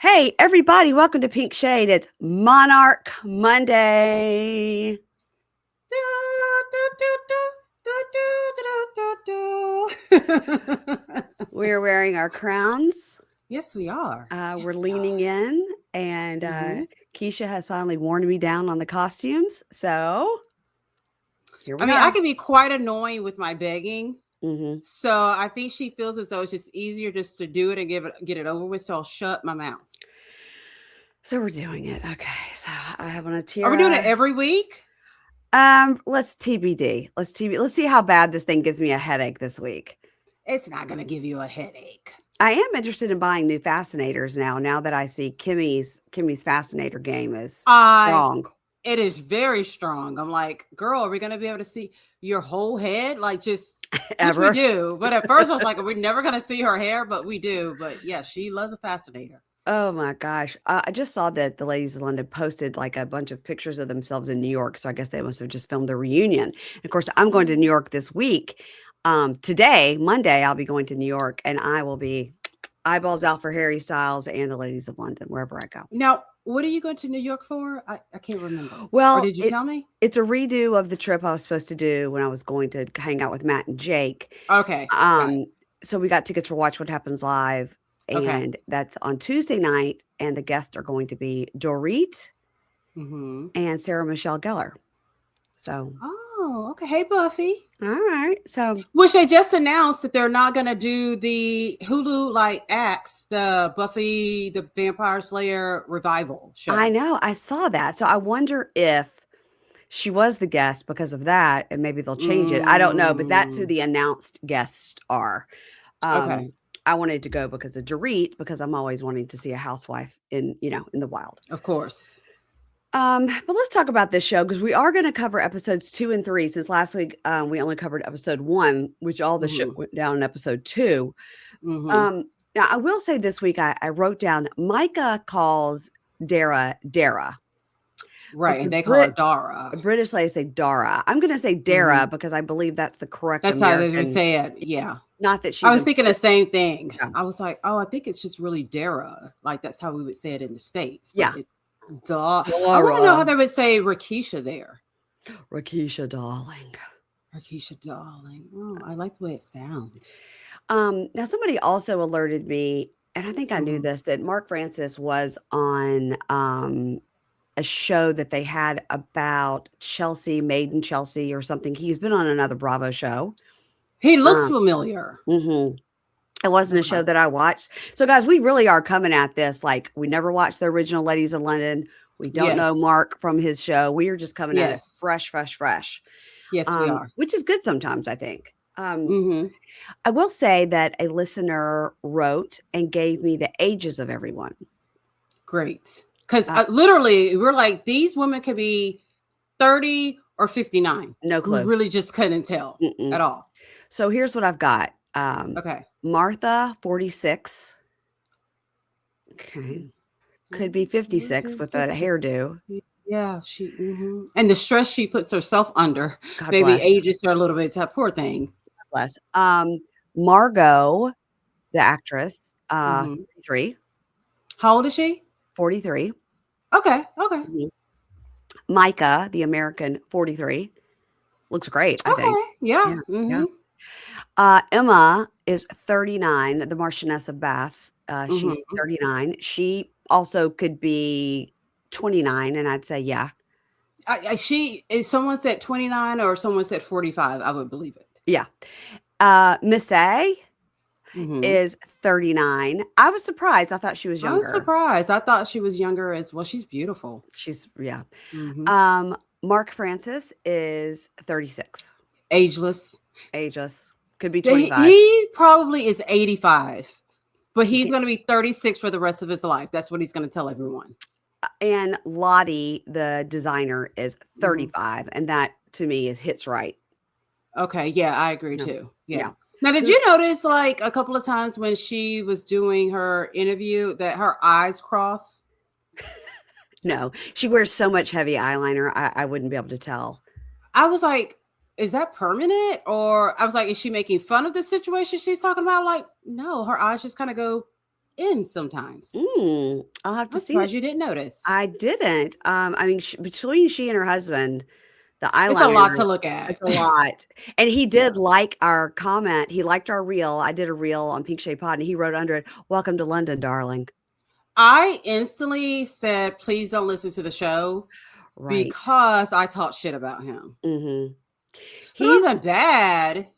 Hey, everybody, welcome to Pink Shade. It's Monarch Monday. We're wearing our crowns. Yes, we are. We're leaning in, and Keisha has finally worn me down on the costumes. So here we I are. can be quite annoying with my begging. Mm-hmm. So I think she feels as though it's just easier just to do it and get it over with. So I'll shut my mouth. So we're doing it. Okay. So I have on a Are tiara. we doing it every week? Let's TBD. Let's see how bad this thing gives me a headache this week. It's not going to give you a headache. I am interested in buying new fascinators now that I see Kimi's fascinator game is strong. It is very strong. I'm like, girl, are we going to be able to see your whole head? Like just Ever. Which we do. But at first I was like, we're never going to see her hair, but we do. But yeah, she loves a fascinator. Oh my gosh. I just saw that the ladies of London posted like a bunch of pictures of themselves in New York. So I guess they must have just filmed a reunion. And of course, I'm going to New York this week. Today, Monday, I'll be going to New York and I will be eyeballs out for Harry Styles and the ladies of London, wherever I go. Now, what are you going to New York for? I can't remember. Well, or did you tell me? It's a redo of the trip I was supposed to do when I was going to hang out with Matt and Jake. Okay. So we got tickets for Watch What Happens Live. And that's on Tuesday night. And the guests are going to be Dorit and Sarah Michelle Gellar. So. Oh, okay. Hey, Buffy. All right. So. Which they just announced that they're not going to do the Hulu like acts, the Buffy the Vampire Slayer revival show. I know. I saw that. So I wonder if she was the guest because of that. And maybe they'll change it. I don't know. But that's who the announced guests are. Okay. I wanted to go because of Dorit, because I'm always wanting to see a housewife in the wild. Of course. But let's talk about this show because we are going to cover episodes 2 and 3. Since last week we only covered episode 1, which all the shit went down in episode 2. Now I will say this week I wrote down Myka calls Dara. Right, and they call her Dara. British ladies say Dara. I'm going to say Dara because I believe that's the correct. That's American. how they would say it. Yeah. Not that she's. I was thinking the same thing. Yeah. I was like, oh, I think it's just really Dara. Like that's how we would say it in the States. Yeah. Dara. I want to know how they would say Rakisha there. Rakisha, darling. Rakisha, darling. Oh, I like the way it sounds. Now somebody also alerted me, and I think I knew this, that Mark Francis was on a show that they had about Chelsea, Made in Chelsea or something. He's been on another Bravo show. He looks familiar. It wasn't a show that I watched. So guys, we really are coming at this like we never watched the original Ladies of London. We don't know Mark from his show. We are just coming at it fresh. Yes, we are. Which is good sometimes, I think. I will say that a listener wrote and gave me the ages of everyone. Great. Because literally, we're like, these women could be 30 or 59. No clue. We really just couldn't tell at all. So here's what I've got. Martha, 46. Okay. Could be 56 with a hairdo. Yeah. She and the stress she puts herself under God maybe bless. ages her a little bit. That poor thing. God bless. Margo, the actress, 43. How old is she? 43. Okay. Myka, the American, 43. Looks great, I think. Yeah. Emma is 39, the Marchioness of Bath. She's 39. She also could be 29, and I'd say, yeah. Someone said 29 or someone said 45, I would believe it. Yeah. Misse is 39. I was surprised. I thought she was younger. I was surprised. I thought she was younger as well. She's beautiful. She's, yeah. Mark Francis is 36. Ageless. Could be 25. He probably is 85, but he's going to be 36 for the rest of his life. That's what he's going to tell everyone. And Lottie, the designer, is 35. And that, to me, hits right. Okay. Yeah, I agree too. Yeah. Now, did you notice like a couple of times when she was doing her interview that her eyes cross? No, she wears so much heavy eyeliner. I wouldn't be able to tell. I was like, is that permanent? Or I was like, is she making fun of the situation she's talking about? Like, no, her eyes just kind of go in sometimes. I'll have to I'm see that. surprised you didn't notice. I didn't. I mean, between she and her husband, the It's a lot eyeliner, to look at. it's a lot. And he Yeah. did like our comment. He liked our reel. I did a reel on Pink Shade Pod, and he wrote under it, "Welcome to London, darling." I instantly said, please don't listen to the show Right. because I talked shit about him. Mm-hmm. But it He's wasn't bad.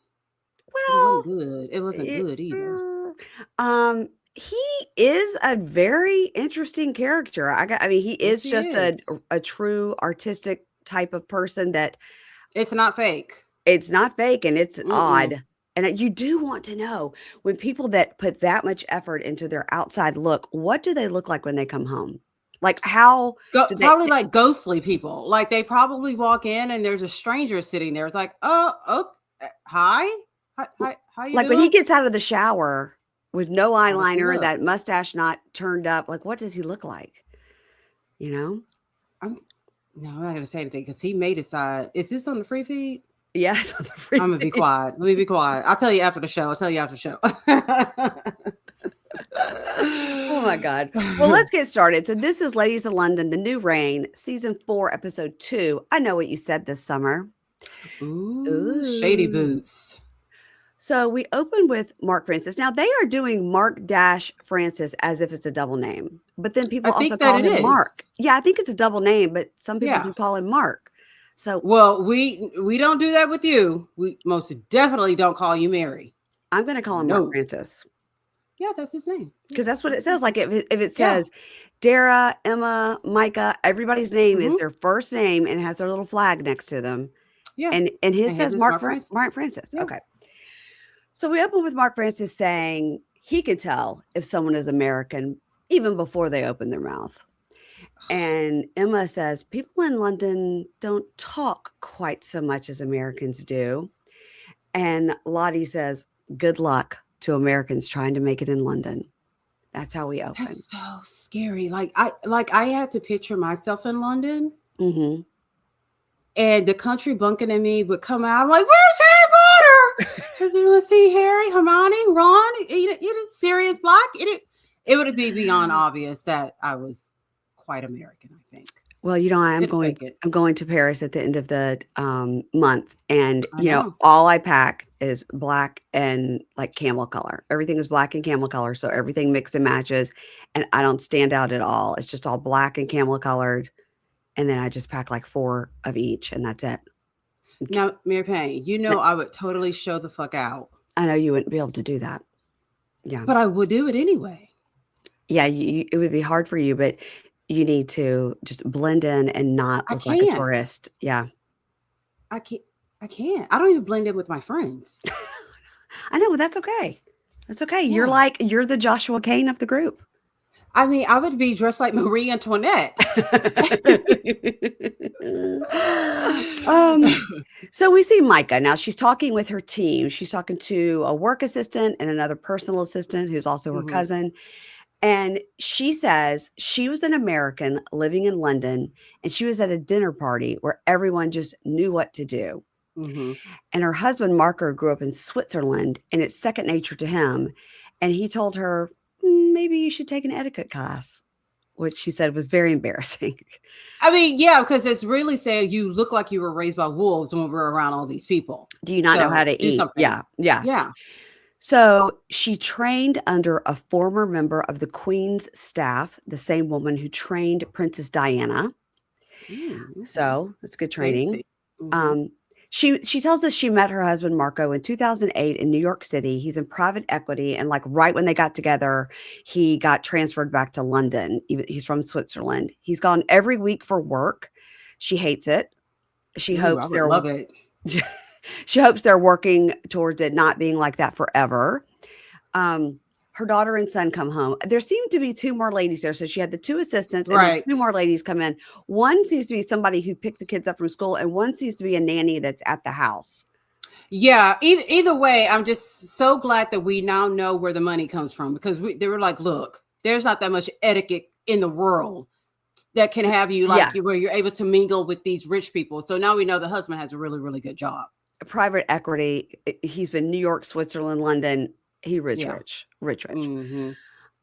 But it wasn't well. good. It wasn't good either. He is a very interesting character. I mean, he Yes, is he just is. a true artistic type of person that It's not fake. it's not fake and it's Mm-mm. odd. And you do want to know when people that put that much effort into their outside look, what do they look like when they come home? Like how do they Probably like ghostly people. Like they probably walk in and there's a stranger sitting there. It's like, hi, how you like when he doing? gets out of the shower with no How does he eyeliner, look? that mustache not turned up, like what does he look like? You know? I'm not gonna say anything because he may decide. Is this on the free feed? Yes, on the free I'm gonna be quiet. Let me be quiet. I'll tell you after the show. Oh my God. Well, let's get started. So this is Ladies of London, The New Reign, season 4, episode 2. I know what you said this summer. Ooh, shady boots. So we open with Mark Francis. Now they are doing Mark Dash Francis as if it's a double name, but then people I also think that call it him is. Mark. Yeah, I think it's a double name, but some people Yeah. do call him Mark. So Well, we don't do that with you. We most definitely don't call you Mary. I'm going to call him Mark Francis. Yeah, that's his name. Because that's what it says. Like if it says Dara, Emma, Myka, everybody's name is their first name and it has their little flag next to them. Yeah. And his says Mark Francis. Mark Francis. Yeah. Okay. So we open with Mark Francis saying he could tell if someone is American even before they open their mouth. And Emma says people in London don't talk quite so much as Americans do. And Lottie says, good luck to Americans trying to make it in London. That's how we open. That's so scary. Like I had to picture myself in London. Mm-hmm. And the country bunking in me would come out. I'm like, where's Harry Potter? Because you want to see Harry, Hermione, Ron, Sirius Black. It would be beyond obvious that I was quite American, I think. Well, I'm going to Paris at the end of the month, and all I pack is black and like camel color. Everything is black and camel color, so everything mix and matches, and I don't stand out at all. It's just all black and camel colored, and then I just pack like 4 of each, and that's it. Now, Mary Payne, I would totally show the fuck out. I know you wouldn't be able to do that. Yeah, but I would do it anyway. Yeah, it would be hard for you, but you need to just blend in and not look like a tourist. Yeah. I can't. I don't even blend in with my friends. I know, but that's okay. That's okay. Yeah. You're the Joshua Cain of the group. I mean, I would be dressed like Marie Antoinette. So we see Myka. Now she's talking with her team. She's talking to a work assistant and another personal assistant who's also her cousin. And she says she was an American living in London and she was at a dinner party where everyone just knew what to do. And her husband, Marco, grew up in Switzerland and it's second nature to him. And he told her, maybe you should take an etiquette class, which she said was very embarrassing. I mean, yeah, because it's really saying you look like you were raised by wolves when we're around all these people. Do you not know how to eat? Something. Yeah. So she trained under a former member of the Queen's staff, the same woman who trained Princess Diana. So that's good training. She tells us she met her husband, Marco, in 2008 in New York City. He's in private equity. And like right when they got together, he got transferred back to London. He's from Switzerland. He's gone every week for work. She hates it. She hopes they're love it. She hopes they're working towards it not being like that forever. Her daughter and son come home. There seem to be 2 more ladies there. So she had the 2 assistants and then 2 more ladies come in. One seems to be somebody who picked the kids up from school and one seems to be a nanny that's at the house. Yeah. Either way, I'm just so glad that we now know where the money comes from because they were like, look, there's not that much etiquette in the world that can have you where you're able to mingle with these rich people. So now we know the husband has a really, really good job. Private equity. He's been New York, Switzerland, London. He rich.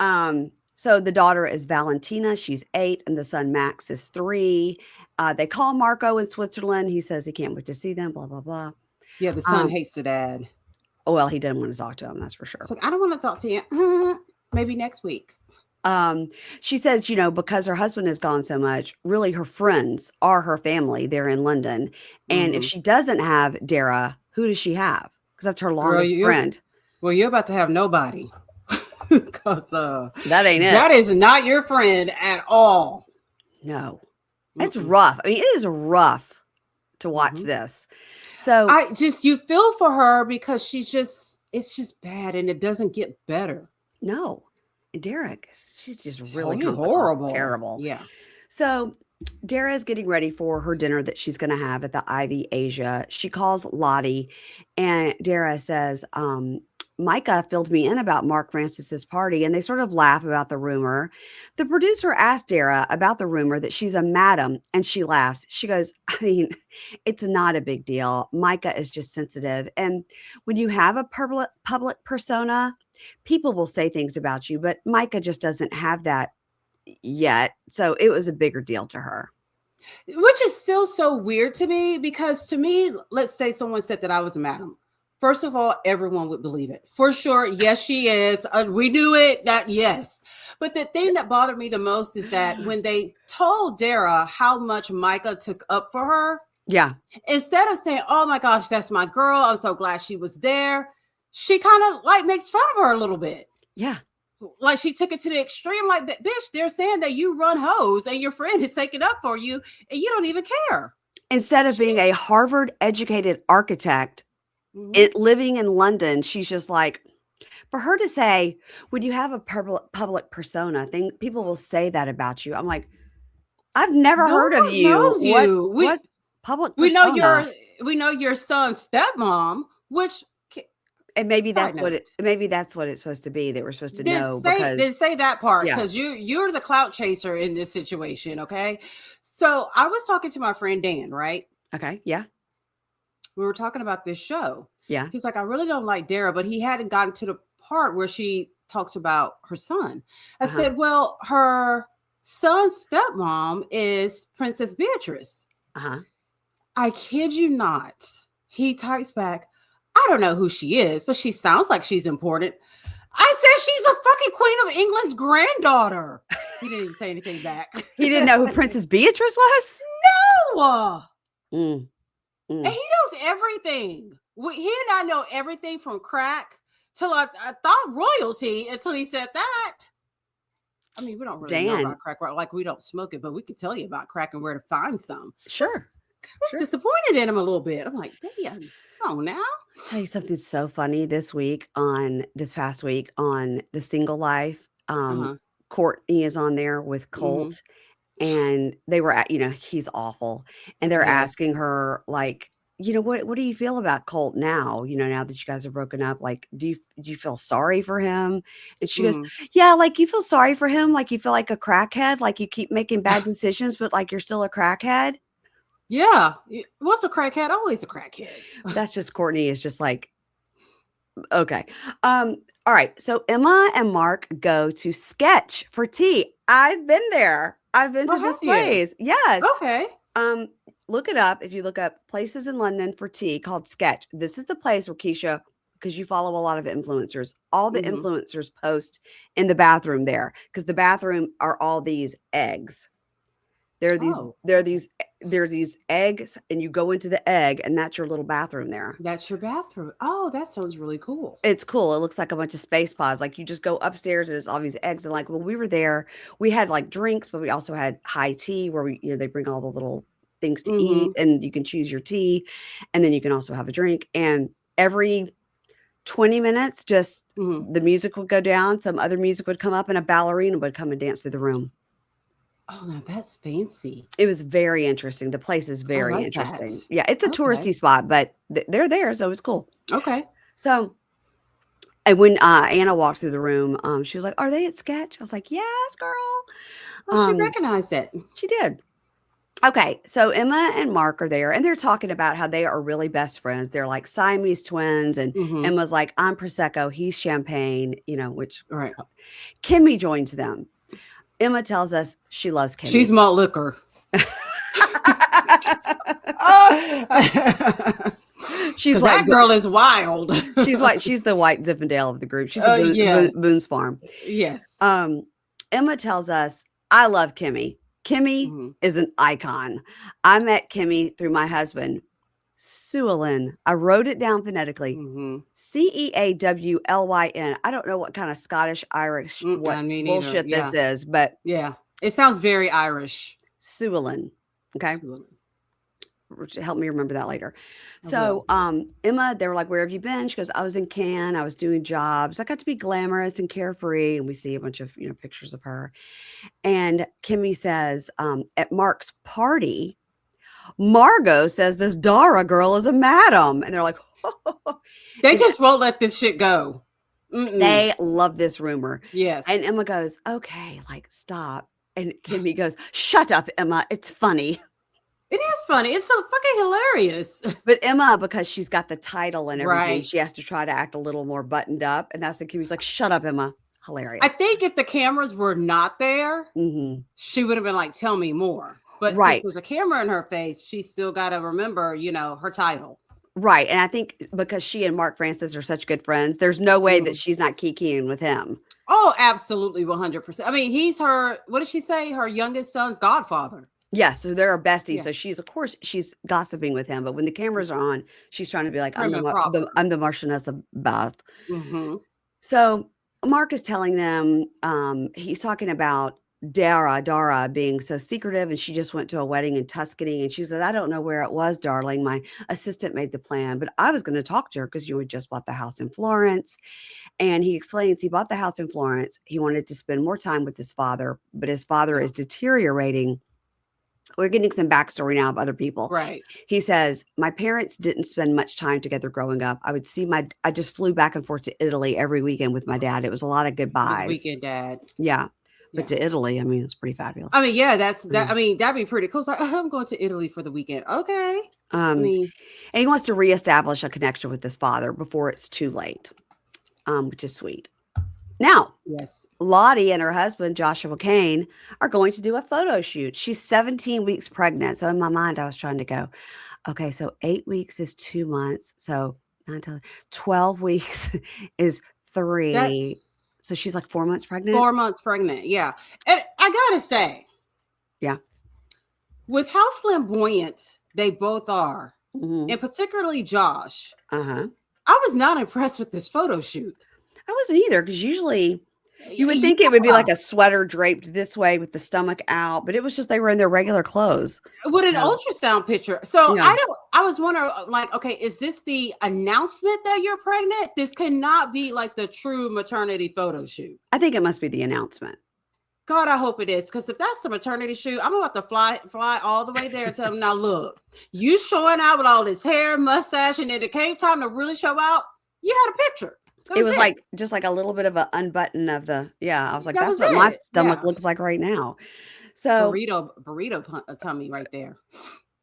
So the daughter is Valentina. She's 8, and the son Max is 3. They call Marco in Switzerland. He says he can't wait to see them. Blah blah blah. Yeah, the son Um, hates the dad. oh well, he didn't want to talk to him. That's for sure. It's like, I don't want to talk to you. Maybe next week. She says, because her husband is gone so much, really her friends are her family. They're in London, and if Mm-hmm. she doesn't have Dara, who does she have? Because that's her Girl, longest friend. you're about to have nobody. Because That ain't it. that is not your friend at all. No, it's rough. I mean, it is rough to watch this. So you feel for her because it's just bad and it doesn't get better. no, Derek, she's just really comes horrible, terrible. Yeah. So Dara is getting ready for her dinner that she's going to have at the Ivy Asia. She calls Lottie, and Dara says, Myka filled me in about Mark Francis's party, and they sort of laugh about the rumor. The producer asked Dara about the rumor that she's a madam, and she laughs. She goes, I mean, it's not a big deal. Myka is just sensitive. And when you have a public persona, people will say things about you, but Myka just doesn't have that yet. So it was a bigger deal to her. Which is still so weird to me because to me, let's say someone said that I was a madam. First of all, everyone would believe it. For sure. Yes, she is. We knew it. That yes. But the thing that bothered me the most is that when they told Dara how much Myka took up for her. Yeah. Instead of saying, oh my gosh, that's my girl, I'm so glad she was there. She kind of like makes fun of her a little bit. Yeah. Like she took it to the extreme. Like, bitch, they're saying that you run hoes and your friend is taking up for you and you don't even care. Instead of being a Harvard educated architect, living in London, she's just like, for her to say, when you have a public persona, people will say that about you. I'm like, I've never heard of you. Knows you. What public persona? We know your son's stepmom, which and maybe that's what it's supposed to be. They were supposed to know because say that part because you're the clout chaser in this situation. Okay, so I was talking to my friend Dan, right? Okay, yeah. We were talking about this show. Yeah. He's like, I really don't like Dara, but he hadn't gotten to the part where she talks about her son. I said, well, her son's stepmom is Princess Beatrice. I kid you not. He types back, I don't know who she is, but she sounds like she's important. I said, she's a fucking Queen of England's granddaughter. He didn't even say anything back. He didn't know who Princess Beatrice was? No. And he knows everything. He and I know everything from crack till I thought royalty until he said that. I mean, we don't really know about crack. Like, we don't smoke it, but we could tell you about crack and where to find some. Sure. I was disappointed in him a little bit. I'm like, damn, oh, now. I'll tell you something so funny this past week on The Single Life. Courtney is on there with Colt. And they were at, he's awful. And they're asking her, like, what do you feel about Colt now? Now that you guys are broken up, like, do you feel sorry for him? And she goes, yeah, like you feel sorry for him. Like you feel like a crackhead, like you keep making bad decisions, but like you're still a crackhead. Yeah. What's a crackhead? Always a crackhead. That's just Courtney is just like, okay. All right. So Emma and Mark go to Sketch for tea. I've been there. I've been to this place. Yes. Okay. Look it up. If you look up places in London for tea called Sketch, this is the place where Keisha, because you follow a lot of influencers, all the influencers post in the bathroom there because the bathroom are all these eggs. There are these eggs, and you go into the egg, and that's your little bathroom there. That's your bathroom. Oh, that sounds really cool. It's cool. It looks like a bunch of space pods. Like you just go upstairs, and there's all these eggs. And like when we were there, we had like drinks, but we also had high tea where they bring all the little things to eat, and you can choose your tea, and then you can also have a drink. And every 20 minutes, just the music would go down, some other music would come up, and a ballerina would come and dance through the room. Oh, now that's fancy. It was very interesting. The place is very interesting. Yeah, it's a touristy spot, but they're there, so it's cool. Okay. So, and when Anna walked through the room, she was like, "Are they at Sketch?" I was like, "Yes, girl." Oh, she recognized it. She did. Okay, so Emma and Mark are there, and they're talking about how they are really best friends. They're like Siamese twins, and Mm-hmm. Emma's like, I'm Prosecco, he's champagne, which All right. Kimi joins them. Emma tells us she loves She's Kimi. malt liquor. Oh. She's That girl is wild. she's the white Zippendale of the group. She's the Yes. Boone's Farm. Yes. Emma tells us, I love Kimi. Kimi Mm-hmm. is an icon. I met Kimi through my husband, Suelin. I wrote it down phonetically. Mm-hmm. Ceawlyn. I don't know what kind of Scottish, Irish, what I mean, bullshit yeah. this is, but yeah, it sounds very Irish. Suelin. Okay. Suelin. Help me remember that later. So, Emma, they were like, where have you been? She goes, I was in Cannes. I was doing jobs. I got to be glamorous and carefree. And we see a bunch of, pictures of her. And Kimi says, at Mark's party, Margot says this Dara girl is a madam. And they're like, they just won't let this shit go. They love this rumor. Yes. And Emma goes, okay, like, stop. And Kimi goes, shut up, Emma. It's funny. It is funny. It's so fucking hilarious. But Emma, because she's got the title and everything, Right. she has to try to act a little more buttoned up. And that's when Kimi's like, shut up, Emma. Hilarious. I think if the cameras were not there, she would have been like, tell me more. But since there's a camera in her face, she's still got to remember, her title. Right. And I think because she and Mark Francis are such good friends, there's no way that she's not kikiing with him. Oh, absolutely. 100%. I mean, he's her, what did she say? Her youngest son's godfather. Yes, so they're besties. Yeah. So she's gossiping with him, but when the cameras are on, she's trying to be like, I'm the Marchioness of Bath. Mm-hmm. So Mark is telling them, he's talking about Dara being so secretive, and she just went to a wedding in Tuscany, and she said, I don't know where it was, darling. My assistant made the plan, but I was going to talk to her because you had just bought the house in Florence. And he explains he bought the house in Florence. He wanted to spend more time with his father, but his father is deteriorating. We're getting some backstory now of other people. Right. He says, my parents didn't spend much time together growing up. I just flew back and forth to Italy every weekend with my dad. It was a lot of goodbyes. Weekend dad. Yeah. But to Italy, I mean, it's pretty fabulous. I mean, yeah, I mean, that'd be pretty cool. It's like, I'm going to Italy for the weekend. Okay. And he wants to reestablish a connection with his father before it's too late, which is sweet. Now, yes, Lottie and her husband, Joshua Kane, are going to do a photo shoot. She's 17 weeks pregnant. So in my mind, I was trying to go, okay, so 8 weeks is 2 months. So 12 weeks is 3. So she's like 4 months pregnant? 4 months pregnant, yeah. And I gotta say, yeah, with how flamboyant they both are, and particularly Josh, I was not impressed with this photo shoot. I wasn't either, because usually you would think it would be like a sweater draped this way with the stomach out, but it was just they were in their regular clothes. With an ultrasound picture. So I was wondering, like, okay, is this the announcement that you're pregnant? This cannot be like the true maternity photo shoot. I think it must be the announcement. God, I hope it is, because if that's the maternity shoot, I'm about to fly all the way there and tell them, now look, you showing out with all this hair, mustache, and then it came time to really show out, you had a picture. It was like just like a little bit of an unbutton of the I was like, that's what my stomach looks like right now. So burrito tummy right there.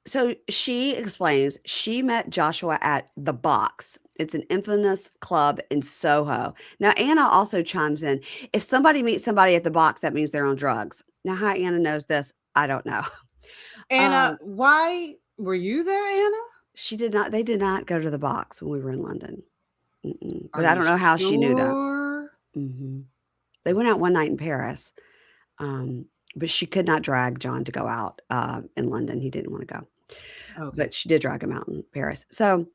So she explains she met Joshua at The Box. It's an infamous club in Soho. Now Anna also chimes in. If somebody meets somebody at The Box, that means they're on drugs. Now how Anna knows this, I don't know. Anna, why were you there, Anna? She did not. They did not go to The Box when we were in London. But I don't know how she knew that. They went out one night in Paris, but she could not drag John to go out in London. He didn't want to go. Okay. But she did drag him out in Paris. So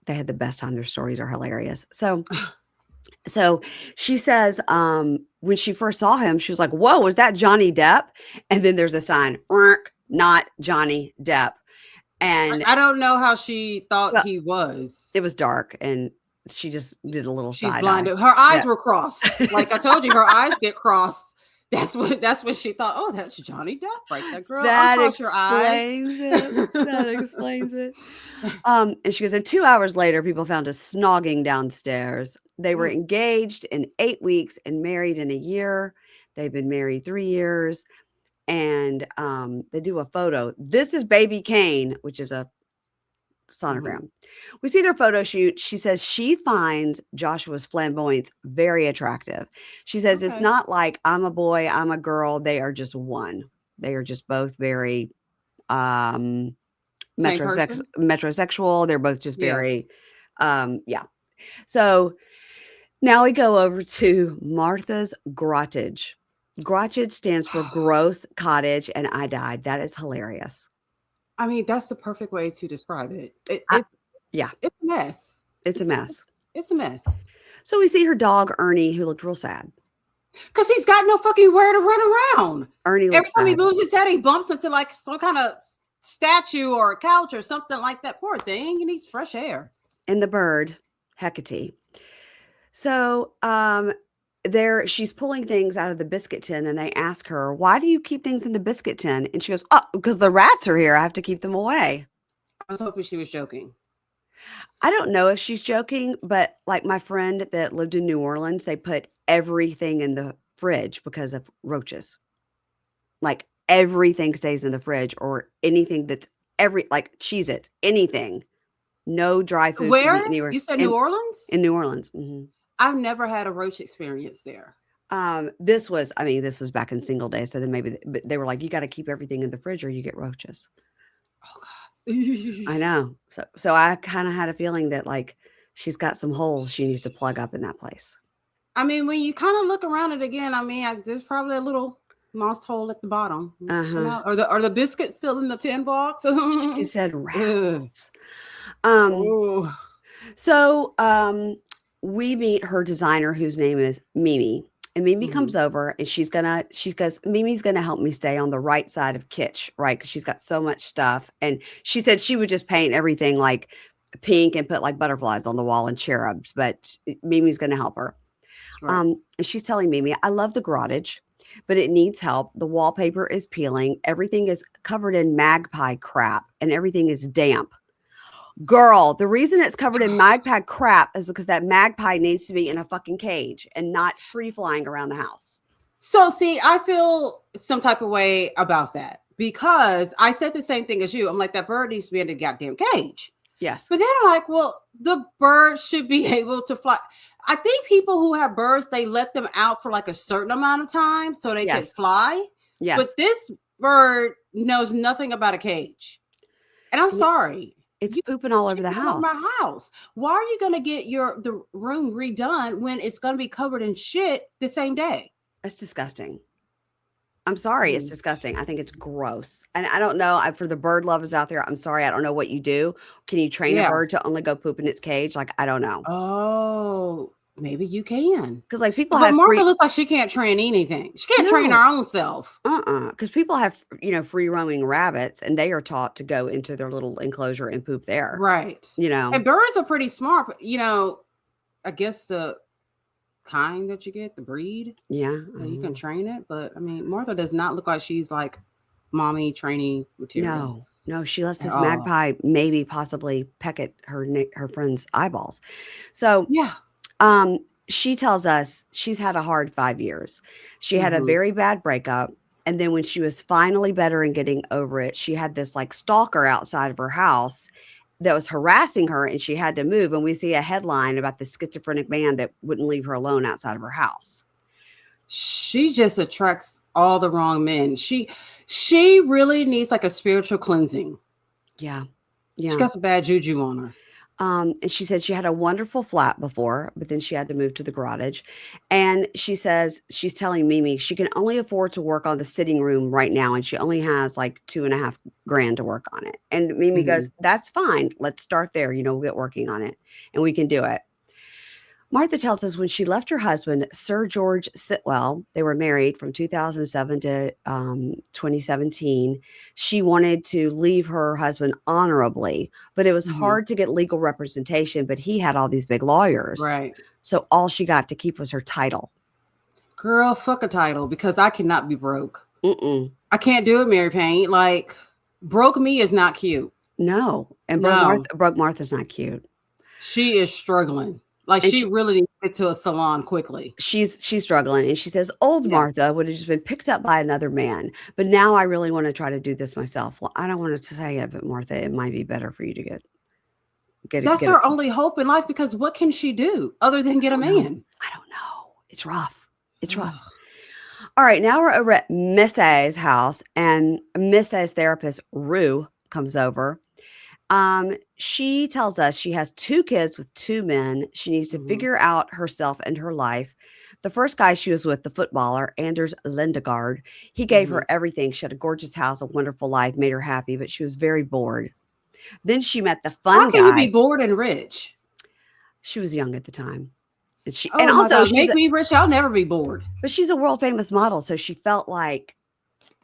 they had the best time. Their stories are hilarious. So she says when she first saw him, she was like, whoa, was that Johnny Depp? And then there's a sign, not Johnny Depp. And I don't know how she thought he was. It was dark, and she just did a little side blinded. eye. Her eyes were crossed. Like I told you, her eyes get crossed. That's what she thought. Oh, that's Johnny Depp right there, girl. That explains it. That explains it. And she goes, and 2 hours later, people found us snogging downstairs. They were engaged in 8 weeks and married in a year. They've been married 3 years. and they do a photo. This is baby Kane, which is a sonogram. We see their photo shoot. She says she finds Joshua's flamboyance very attractive. She says it's Okay. not like I'm a boy, I'm a girl. They are just one. They are just both very Same person? metrosexual. They're both just Yes. very yeah. So now we go over to Martha's Grottage. Grottage stands for gross cottage, and I died. That is hilarious. I mean, that's the perfect way to describe it. Yeah, It's a mess. it's a mess. It's a mess. So we see her dog, Ernie, who looked real sad. Because he's got no fucking where to run around. Ernie Every looks time he sad. moves his head, he bumps into like some kind of statue or a couch or something like that. Poor thing. He needs fresh air. And the bird, Hecate. So she's pulling things out of the biscuit tin, and they ask her, why do you keep things in the biscuit tin? And she goes, oh, because the rats are here. I have to keep them away. I was hoping she was joking. I don't know if she's joking, but like my friend that lived in New Orleans, they put everything in the fridge because of roaches. Like everything stays in the fridge, or anything that's like Cheez-Its, anything. No dry food can Where? be anywhere. You said New Orleans? In New Orleans. Mm-hmm. I've never had a roach experience there. This was back in single days. So then maybe they were like, you got to keep everything in the fridge or you get roaches. Oh God. I know. So I kind of had a feeling that like she's got some holes she needs to plug up in that place. I mean, when you kind of look around it again, I mean, there's probably a little moss hole at the bottom. Uh-huh. Are the biscuits still in the tin box? She said rats. So we meet her designer, whose name is Mimi. And Mimi comes over, and she goes, Mimi's going to help me stay on the right side of kitsch, right? Because she's got so much stuff. And she said she would just paint everything like pink and put like butterflies on the wall and cherubs, but Mimi's going to help her. Right. And she's telling Mimi, I love the Grottage, but it needs help. The wallpaper is peeling. Everything is covered in magpie crap, and everything is damp. Girl, the reason it's covered in magpie crap is because that magpie needs to be in a fucking cage and not free flying around the house. So see, I feel some type of way about that because I said the same thing as you. I'm like, that bird needs to be in a goddamn cage. Yes. But then I'm like, well, the bird should be able to fly. I think people who have birds, they let them out for like a certain amount of time so they can fly. Yes. But this bird knows nothing about a cage. And I'm sorry. It's pooping all over the house. My house. Why are you going to get the room redone when it's going to be covered in shit the same day? It's disgusting. I'm sorry. It's disgusting. I think it's gross. And I don't know. For the bird lovers out there, I'm sorry. I don't know what you do. Can you train a bird to only go poop in its cage? Like, I don't know. Oh, maybe you can. Because like people have Martha looks like she can't train anything. She can't train her own self. Because people have, free roaming rabbits, and they are taught to go into their little enclosure and poop there. Right. And birds are pretty smart. But, I guess the kind that you get, the breed. Yeah. You can train it. But I mean, Martha does not look like she's like mommy training material. No, she lets this magpie maybe possibly peck at her friend's eyeballs. So yeah. She tells us she's had a hard 5 years. She had a very bad breakup. And then when she was finally better and getting over it, she had this like stalker outside of her house that was harassing her, and she had to move. And we see a headline about the schizophrenic man that wouldn't leave her alone outside of her house. She just attracts all the wrong men. She really needs like a spiritual cleansing. Yeah. She's got some bad juju on her. And she said she had a wonderful flat before, but then she had to move to the Grottage. And she says she's telling Mimi she can only afford to work on the sitting room right now, and she only has like $2.5 grand to work on it. And Mimi goes, "That's fine. Let's start there. We'll get working on it, and we can do it." Martha tells us when she left her husband, Sir George Sitwell, they were married from 2007 to 2017. She wanted to leave her husband honorably, but it was hard to get legal representation, but he had all these big lawyers. Right. So all she got to keep was her title. Girl, fuck a title, because I cannot be broke. I can't do it, Mary Payne. Like, broke me is not cute. No. And broke Martha's not cute. She is struggling. Like And she really needs to get to a salon quickly. she's struggling, and she says, "Old Yeah. Martha would have just been picked up by another man, but now I really want to try to do this myself." Well, I don't want to say it, but Martha, it might be better for you to That's get it. her only hope in life because what can she do other than get a man? I don't know. It's rough. It's rough. All right, now we're over at Misse's house, and Misse's therapist, Rue, comes over. She tells us she has 2 kids with 2 men. She needs to Mhm. figure out herself and her life. The first guy she was with, the footballer, Anders Lindegaard, he gave her Mhm. everything. She had a gorgeous house, a wonderful life, made her happy, but she was very bored. Then she met the How fun can you be guy. bored and rich? She was young at the time. And Oh my also God, make me rich. I'll never be bored. but she's a world famous model, so she felt like,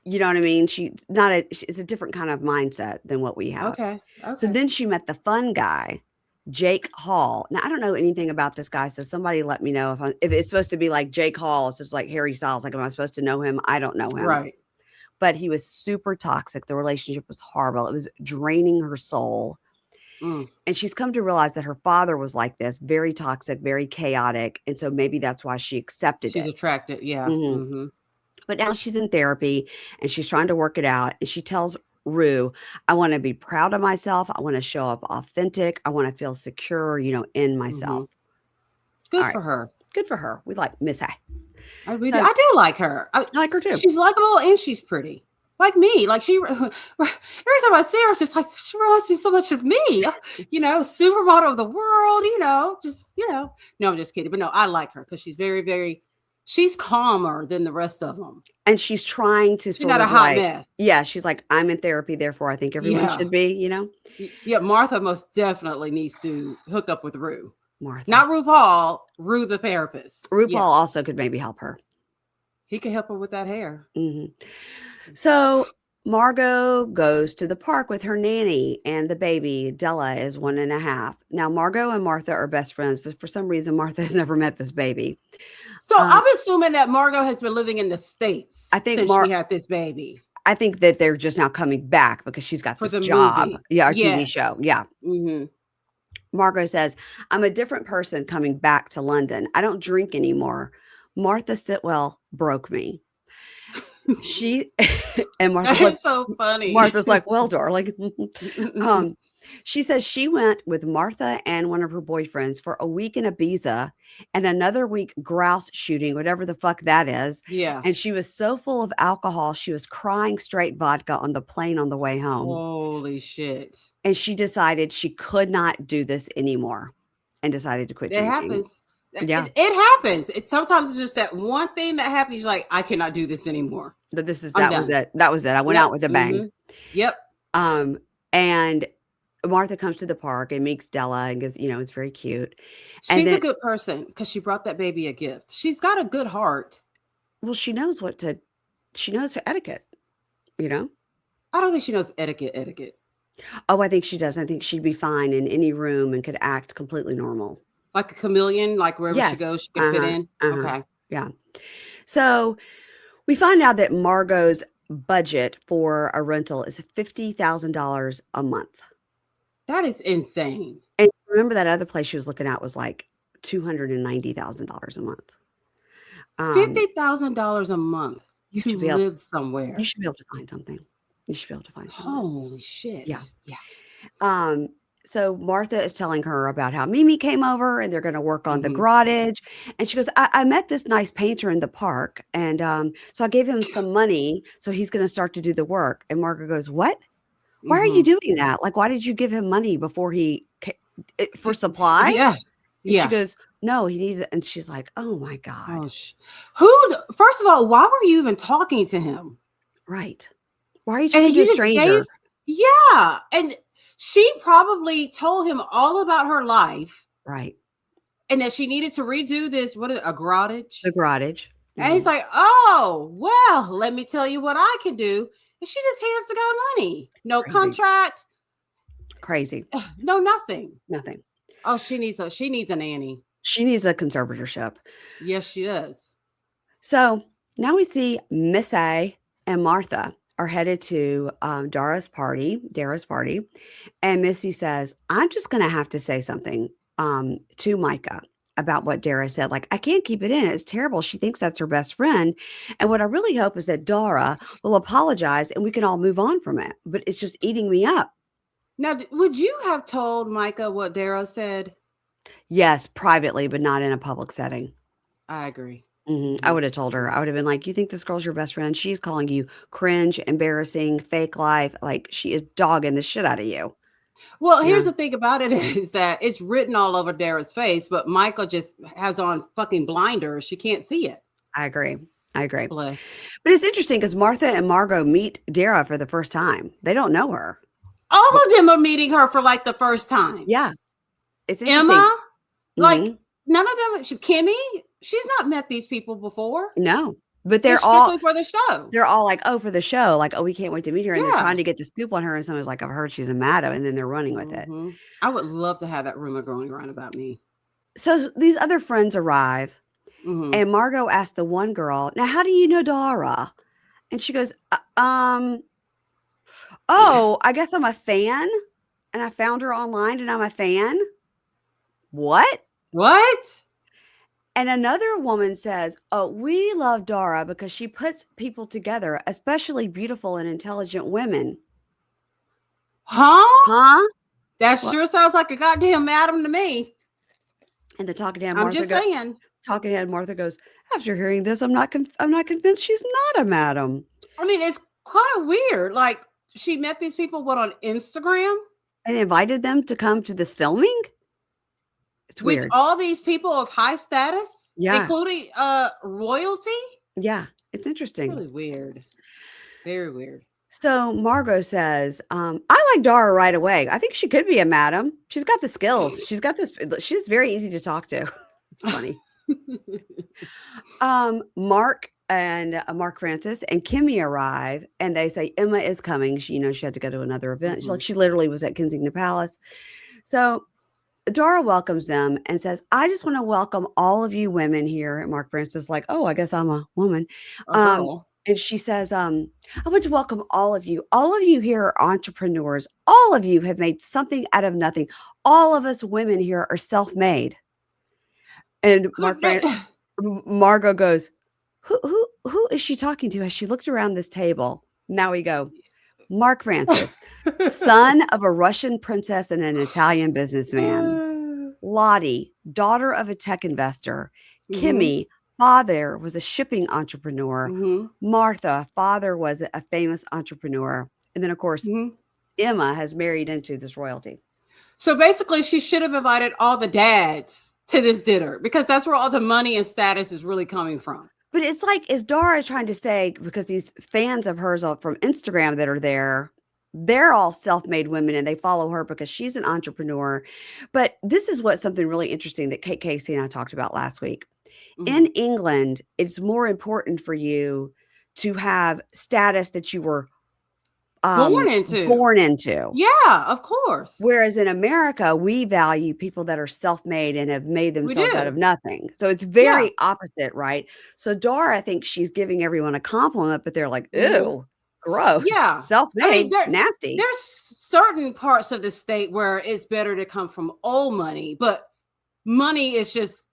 you know what I mean? It's a different kind of mindset than what we have. Okay. So Okay. then she met the fun guy, Jake Hall. Now I don't know anything about this guy, so somebody let me know if it's supposed to be like Jake Hall. It's just like Harry Styles. Like, am I supposed to know him? I don't know him. Right. But he was super toxic. The relationship was horrible. It was draining her soul. Mm. And she's come to realize that her father was like this, very toxic, very chaotic. And so maybe that's why she accepted She's it. attracted. Yeah. Mhm. Mm-hmm. But now she's in therapy and she's trying to work it out. And she tells Rue, I want to be proud of myself. I want to show up authentic. I want to feel secure, in Mm-hmm. myself. All Good right. for her. Good for her. We like Misse. I So do like her. I like her too. She's likable and she's pretty. Like me. Like every time I see her, it's just like she reminds me so much of me. Supermodel of the world, No, I'm just kidding. But no, I like her because she's very, very she's calmer than the rest of them. And she's trying to She's sort not a of hot like, mess. yeah, she's like, I'm in therapy, therefore I think everyone Yeah. should be. Yeah, Martha most definitely needs to hook up with Rue. Martha. Not RuPaul, Rue the therapist. RuPaul Yeah. also could maybe help her. He could help her with that hair. Mm-hmm. So Margot goes to the park with her nanny and the baby. Della is 1.5. Now, Margot and Martha are best friends, but for some reason, Martha has never met this baby. So I'm assuming that Margot has been living in the States I think since she had this baby. I think that they're just now coming back because she's got For this the job. movie. Yeah, our Yes. TV show. Yeah. Mm-hmm. Margot says, I'm a different person coming back to London. I don't drink anymore. Martha Sitwell broke me. And Martha's like, so funny. Martha's like, well, darling. She says she went with Martha and one of her boyfriends for a week in Ibiza and another week grouse shooting, whatever the fuck that is. Yeah. And she was so full of alcohol, she was crying straight vodka on the plane on the way home. Holy shit. And she decided she could not do this anymore and decided to quit It drinking. happens. Yeah. It happens. Sometimes it's just that one thing that happens. You're like, I cannot do this anymore. But that was it. That was it. I went out with a bang. Mm-hmm. Yep. And Martha comes to the park and meets Della and goes, it's very cute. She's a good person because she brought that baby a gift. She's got a good heart. Well, she knows she knows her etiquette, I don't think she knows etiquette. Oh, I think she does. I think she'd be fine in any room and could act completely normal. Like a chameleon, like wherever Yes. she goes, she can fit in. Okay. Yeah. So we find out that Margot's budget for a rental is $50,000 a month. That is insane. And remember that other place she was looking at was like $290,000 a month. $50,000 a month to live somewhere. You should be able to find something. Holy shit. Yeah. Yeah. So Martha is telling her about how Mimi came over and they're going to work on the Grottage. And she goes, I met this nice painter in the park. And so I gave him some money. So he's going to start to do the work. And Margaret goes, what? Why are you doing that? Like, why did you give him money before for supplies? Yeah. And she goes, no, he needs it. And she's like, oh my God. First of all, why were you even talking to him? Right. Why are you talking to a stranger? Yeah. And she probably told him all about her life. Right. And that she needed to redo this. What is it? A Grottage? The Grottage. And he's like, oh, well, let me tell you what I can do. And she just hands the guy money. No contract. Crazy. No, nothing. Nothing. Oh, she needs a nanny. She needs a conservatorship. Yes, she does. So now we see Misse and Martha are headed to Dara's party. And Missy says, I'm just going to have to say something to Myka. about what Dara said. Like, I can't keep it in. It's terrible. She thinks that's her best friend. And what I really hope is that Dara will apologize and we can all move on from it. But it's just eating me up. Now, would you have told Myka what Dara said? Yes, privately, but not in a public setting. I agree. I would have told her. I would have been like, you think this girl's your best friend? She's calling you cringe, embarrassing, fake life. Like, she is dogging the shit out of you. Well, here's the thing about it is that it's written all over Dara's face, but Myka just has on fucking blinders. She can't see it. I agree. Bless. But it's interesting because Martha and Margo meet Dara for the first time. They don't know her. All of them are meeting her for like the first time. Yeah. It's interesting. Emma, like none of them. Kimi, she's not met these people before. No, but they're all for the show. They're all like, oh, for the show. Like, oh, we can't wait to meet her. And they're trying to get the scoop on her. And someone's like, I've heard she's a madam. And then they're running with it. I would love to have that rumor going around about me. So these other friends arrive. And Margo asked the one girl, now, how do you know Dara? And she goes, oh, I guess I'm a fan. And I found her online and I'm a fan. What? And another woman says, oh, we love Dara because she puts people together, especially beautiful and intelligent women. Huh? That sure sounds like a goddamn madam to me. And the talking head Martha Talking head Martha goes, after hearing this, I'm not convinced she's not a madam. I mean, it's kind of weird. Like, she met these people, on Instagram? And invited them to come to this filming? It's weird. With all these people of high status? Yeah. Including royalty? Yeah. It's interesting. Really weird. Very weird. So Margo says, I like Dara right away. I think she could be a madam. She's got the skills. She's got this. She's very easy to talk to. It's funny. Mark and Mark Francis and Kimi arrive and they say Emma is coming. She had to go to another event. She's like, she literally was at Kensington Palace. So Dara welcomes them and says, I just want to welcome all of you women here. And Mark Francis is like, oh, I guess I'm a woman. And she says, I want to welcome all of you. All of you here are entrepreneurs. All of you have made something out of nothing. All of us women here are self-made. And Margo goes, who is she talking to? As she looked around this table, now we go, Mark Francis, son of a Russian princess and an Italian businessman. Lottie, daughter of a tech investor. Kimi, father was a shipping entrepreneur. Martha, father was a famous entrepreneur. And then, of course, Emma has married into this royalty. So basically, she should have invited all the dads to this dinner because that's where all the money and status is really coming from. But it's like, is Dara trying to say, because these fans of hers from Instagram that are there, they're all self-made women and they follow her because she's an entrepreneur. But this is something really interesting that Kate Casey and I talked about last week. In England, it's more important for you to have status that you were born into. Yeah, of course. Whereas in America, we value people that are self-made and have made themselves out of nothing. So it's very opposite, right? So Dara, I think she's giving everyone a compliment, but they're like, ew, gross. Yeah. Self-made, nasty. There's certain parts of the state where it's better to come from old money, but money is just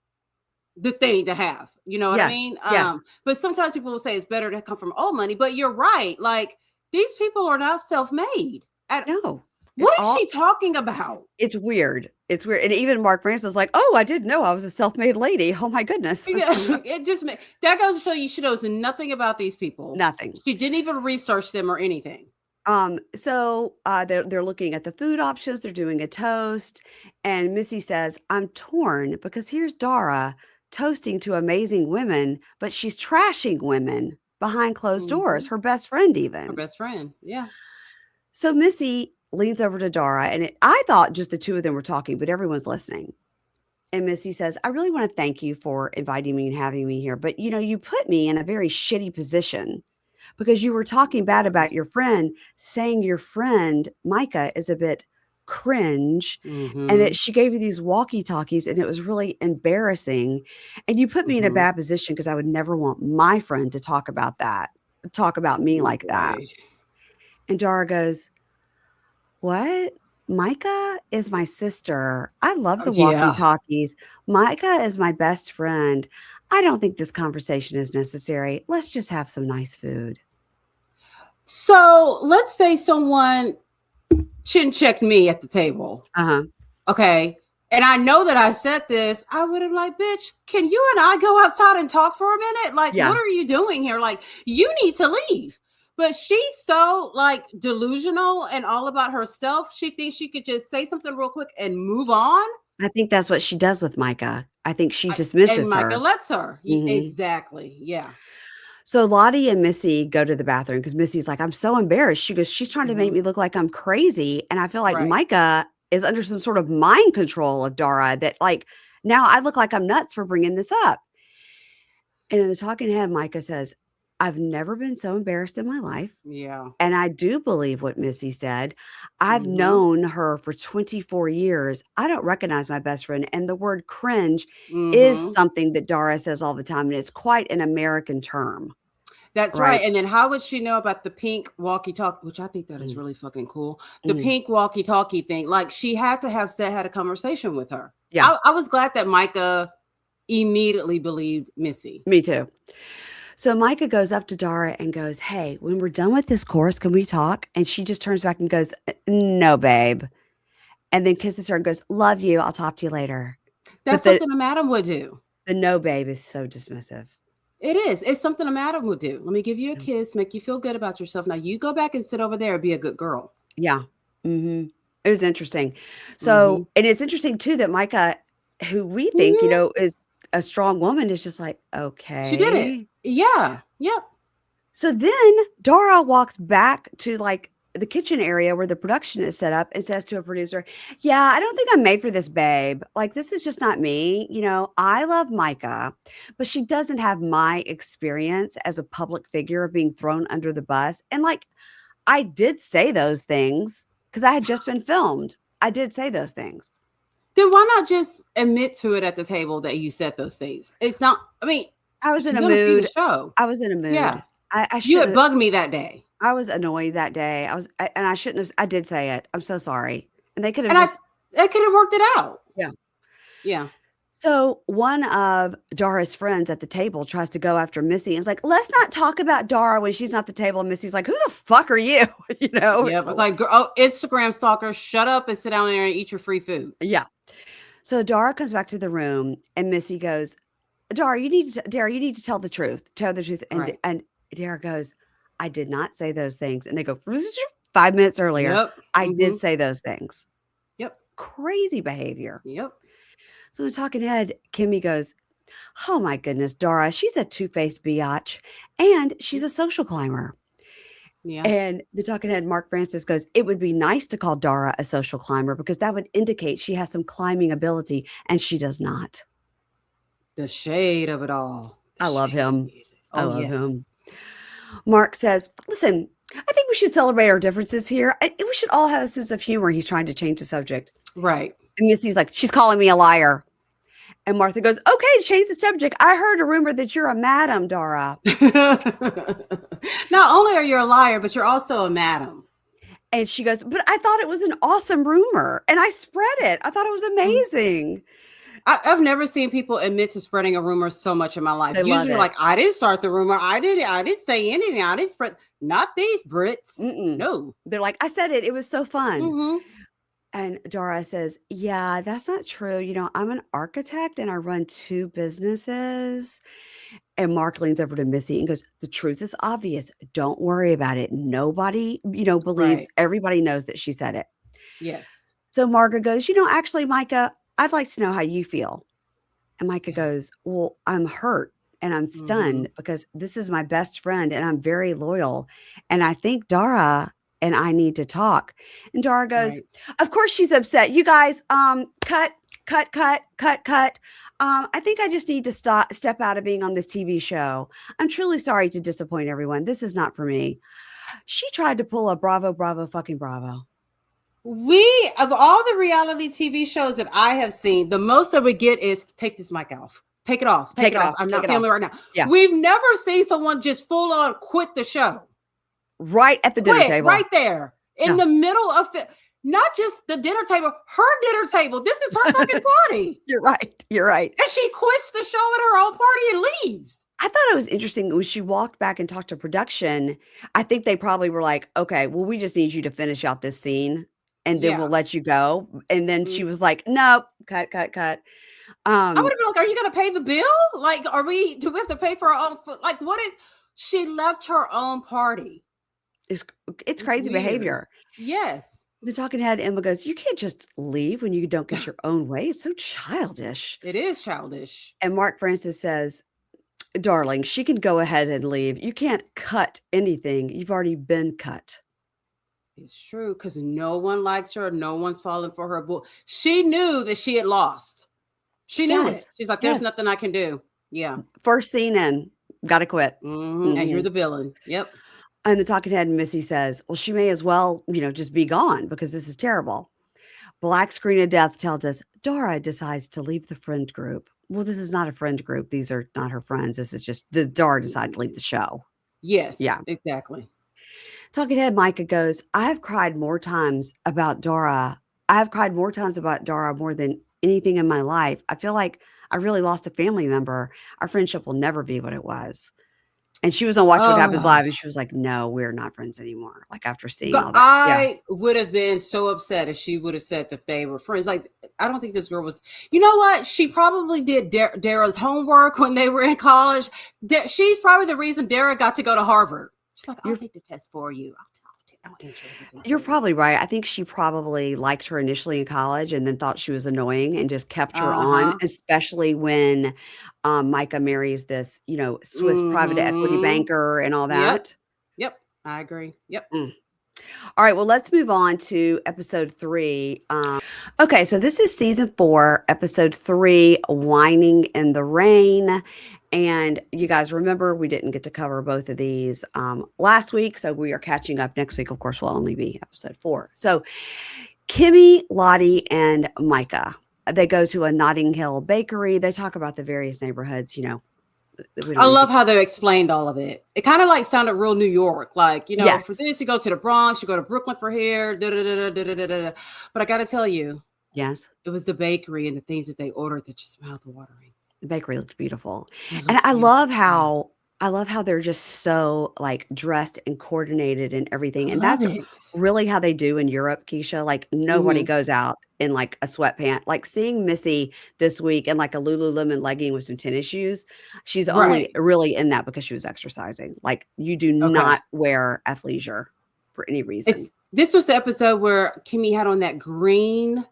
the thing to have. You know what I mean? Yes. But sometimes people will say it's better to come from old money, but you're right. Like, these people are not self-made. No. What is she talking about? It's weird. It's weird. And even Mark Francis is like, oh, I didn't know I was a self-made lady. Oh my goodness. It just that goes to show you she knows nothing about these people. Nothing. She didn't even research them or anything. So they're looking at the food options. They're doing a toast. And Misse says, I'm torn because here's Dara toasting to amazing women, but she's trashing women behind closed doors, her best friend even. Her best friend, yeah. So Misse leans over to Dara, and I thought just the two of them were talking, but everyone's listening. And Misse says, I really want to thank you for inviting me and having me here, but you put me in a very shitty position because you were talking bad about your friend, saying your friend, Myka, is a bit cringe and that she gave you these walkie-talkies and it was really embarrassing. And you put me in a bad position because I would never want my friend to talk about me like that. And Dara goes, what? Myka is my sister. I love the walkie Yeah. talkies. Myka is my best friend. I don't think this conversation is necessary. Let's just have some nice food. So let's say someone chin checked me at the table. Uh-huh. Okay. And I know that I said this, I would have like, bitch, can you and I go outside and talk for a minute? Like, Yeah. what are you doing here? Like, you need to leave. But she's so like delusional and all about herself. She thinks she could just say something real quick and move on. I think that's what she does with Myka. I think she And dismisses Micah her. lets her. Mhm. Exactly. Yeah. So Lottie and Missy go to the bathroom because Missy's like, I'm so embarrassed. She goes, she's trying to make me look like I'm crazy. And I feel like Right. Myka is under some sort of mind control of Dara that, like, now I look like I'm nuts for bringing this up. And in the talking head, Myka says, I've never been so embarrassed in my life. Yeah. And I do believe what Missy said. I've Mhm. known her for 24 years. I don't recognize my best friend. And the word cringe is Mhm. something that Dara says all the time. And it's quite an American term, That's right. right? And then how would she know about the pink walkie-talkie, which I think that is Mm, really fucking cool. The mm. pink walkie-talkie thing. Like she had to have had a conversation with her. Yeah, I was glad that Myka immediately believed Missy. me too. So Myka goes up to Dara and goes, hey, when we're done with this course, can we talk? And she just turns back and goes, no, babe. And then kisses her and goes, love you. I'll talk to you later. That's But the, something a madam would do. the no, babe is so dismissive. It is. It's something a madam would do. Let me give you a kiss, make you feel good about yourself. Now you go back and sit over there and be a good girl. Yeah. Mm-hmm. It was interesting. So, Mhm. and it's interesting too that Myka, who we think, Mhm. is a strong woman, is just like, She did it. okay. Yeah. Yep. So then Dara walks back to like the kitchen area where the production is set up and says to a producer, yeah, I don't think I'm made for this, babe. Like, this is just not me. I love Myka, but she doesn't have my experience as a public figure of being thrown under the bus. And like, I did say those things because I had just been filmed. I did say those things. Then why not just admit to it at the table that you said those things? It's not, I mean, I was she's in a gonna see the mood. show. I was in a Yeah. mood. I You had shouldn't. bugged me that day. I was annoyed that day. And I shouldn't have. I did say it. I'm so sorry. And they could have And just. I could have worked it out. Yeah. Yeah. So one of Dara's friends at the table tries to go after Missy and is like, let's not talk about Dara when she's not at the table. And Missy's like, who the fuck are you? Yeah. So, But like, Instagram stalker, shut up and sit down there and eat your free food. yeah. So Dara comes back to the room and Missy goes, Dara, you need to tell the truth. Tell the truth. Right. And Dara goes, I did not say those things. And they go, 5 minutes earlier, Yep. I did say those things. Yep. Crazy behavior. Yep. So in talking head, Kimi goes, oh my goodness, Dara, she's a two-faced biatch and she's a social climber. Yeah. And the talking head, Mark Francis, goes, it would be nice to call Dara a social climber because that would indicate she has some climbing ability and she does not. The shade of it all. I love him. I love him. Mark says, listen, I think we should celebrate our differences here. We should all have a sense of humor. He's trying to change the subject. Right. And Missy's like, she's calling me a liar. And Martha goes, okay, change the subject. I heard a rumor that you're a madam, Dara. Not only are you a liar, but you're also a madam. And she goes, but I thought it was an awesome rumor. And I spread it. I thought it was amazing. I've never seen people admit to spreading a rumor so much in my life. They love Usually it. like, I didn't start the rumor. I didn't say anything. I didn't spread. Not these Brits. Mm-mm. No. They're like, I said it. It was so fun. Mm-hmm. And Dara says, yeah, that's not true. I'm an architect and I run 2 businesses. And Mark leans over to Missy and goes, the truth is obvious. Don't worry about it. Nobody, believes. Right. Everybody knows that she said it. Yes. So Marga goes, actually, Myka, I'd like to know how you feel. And Myka goes, well, I'm hurt and I'm stunned because this is my best friend and I'm very loyal. And I think Dara and I need to talk. And Dara goes, of course she's upset. You guys, cut. I think I just need to step out of being on this TV show. I'm truly sorry to disappoint everyone. This is not for me. She tried to pull a bravo, fucking bravo. Of all the reality TV shows that I have seen, the most I would get is take this mic off. Take it off. Take it off. I'm not filming right now. Yeah. We've never seen someone just full on quit the show. Right at the dinner table. Right there. In the middle of it. not just the dinner table, her dinner table. This is her fucking party. You're right. You're right. And she quits the show at her own party and leaves. I thought it was interesting when she walked back and talked to production. I think they probably were like, okay, well, we just need you to finish out this scene and then we'll Yeah. let you go. And then she Mhm. was like, nope, cut. I would have been like, are you going to pay the bill? Like, do we have to pay for our own food? Like, she left her own party. It's, it's It's crazy weird. behavior. Yes. The talking head Emma goes, you can't just leave when you don't get your own way. It's so childish. It is childish. And Mark Francis says, darling, she can go ahead and leave. You can't cut anything. You've already been cut. It's true because no one likes her. No one's falling for her. She knew that she had lost. She knew it. She's like, there's nothing I can do. Yeah. First scene in, gotta quit. And you're the villain. Yep. And the talking head Missy says, well, she may as well, just be gone because this is terrible. Black screen of death tells us Dara decides to leave the friend group. Well, this is not a friend group. These are not her friends. This is just Dara decided to leave the show. Yes. Yeah. Exactly. Talking head Myka goes, I've cried more times about Dara. I've cried more times about Dara more than anything in my life. I feel like I really lost a family member. Our friendship will never be what it was. And she was on Watch What Happens Live, and she was like, no, we're not friends anymore. Like, after seeing all that. I would have been so upset if she would have said that they were friends. Like, I don't think this girl was, you know what? She probably did Dara's homework when they were in college. She's probably the reason Dara got to go to Harvard. She's like, I'll take the test for you. I'll answer everything. You're probably right. I think she probably liked her initially in college and then thought she was annoying and just kept her on, especially when Myka marries this, Swiss private equity banker and all that. Yep. I agree. Yep. All right. Well, let's move on to episode 3. Okay. So this is season 4, episode 3, Whining in the Rain. And you guys remember we didn't get to cover both of these last week. So we are catching up. Next week, of course, will only be episode 4. So Kimi, Lottie, and Myka, they go to a Notting Hill bakery. They talk about the various neighborhoods, I love how they explained all of it. It kind of like sounded real New York. Like, for this, you go to the Bronx, you go to Brooklyn for here. But I got to tell you. Yes. It was the bakery and the things that they ordered that just mouth-watering. The bakery looked beautiful. And I love how they're just so like dressed and coordinated and everything. And that's really how they do in Europe, Keisha. Like nobody goes out in like a sweatpant. Like seeing Missy this week in like a Lululemon legging with some tennis shoes. She's only really in that because she was exercising. Like you do not wear athleisure for any reason. This was the episode where Kimi had on that green.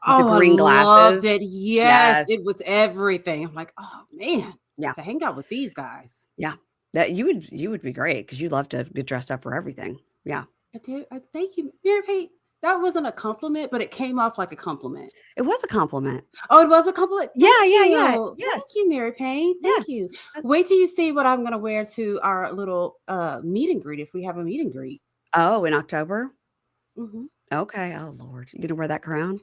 The green glasses. Loved it. Yes, it was everything. I'm like, oh man, to hang out with these guys. Yeah, that you would be great because you love to get dressed up for everything. Yeah, I did. Thank you, Mary Pate. That wasn't a compliment, but it came off like a compliment. It was a compliment. Oh, it was a compliment. Yeah. Yes. Thank you, Mary Payne. Thank you. Wait till you see what I'm going to wear to our little meet and greet if we have a meet and greet. Oh, in October. Mm-hmm. Okay. Oh Lord, you gonna wear that crown?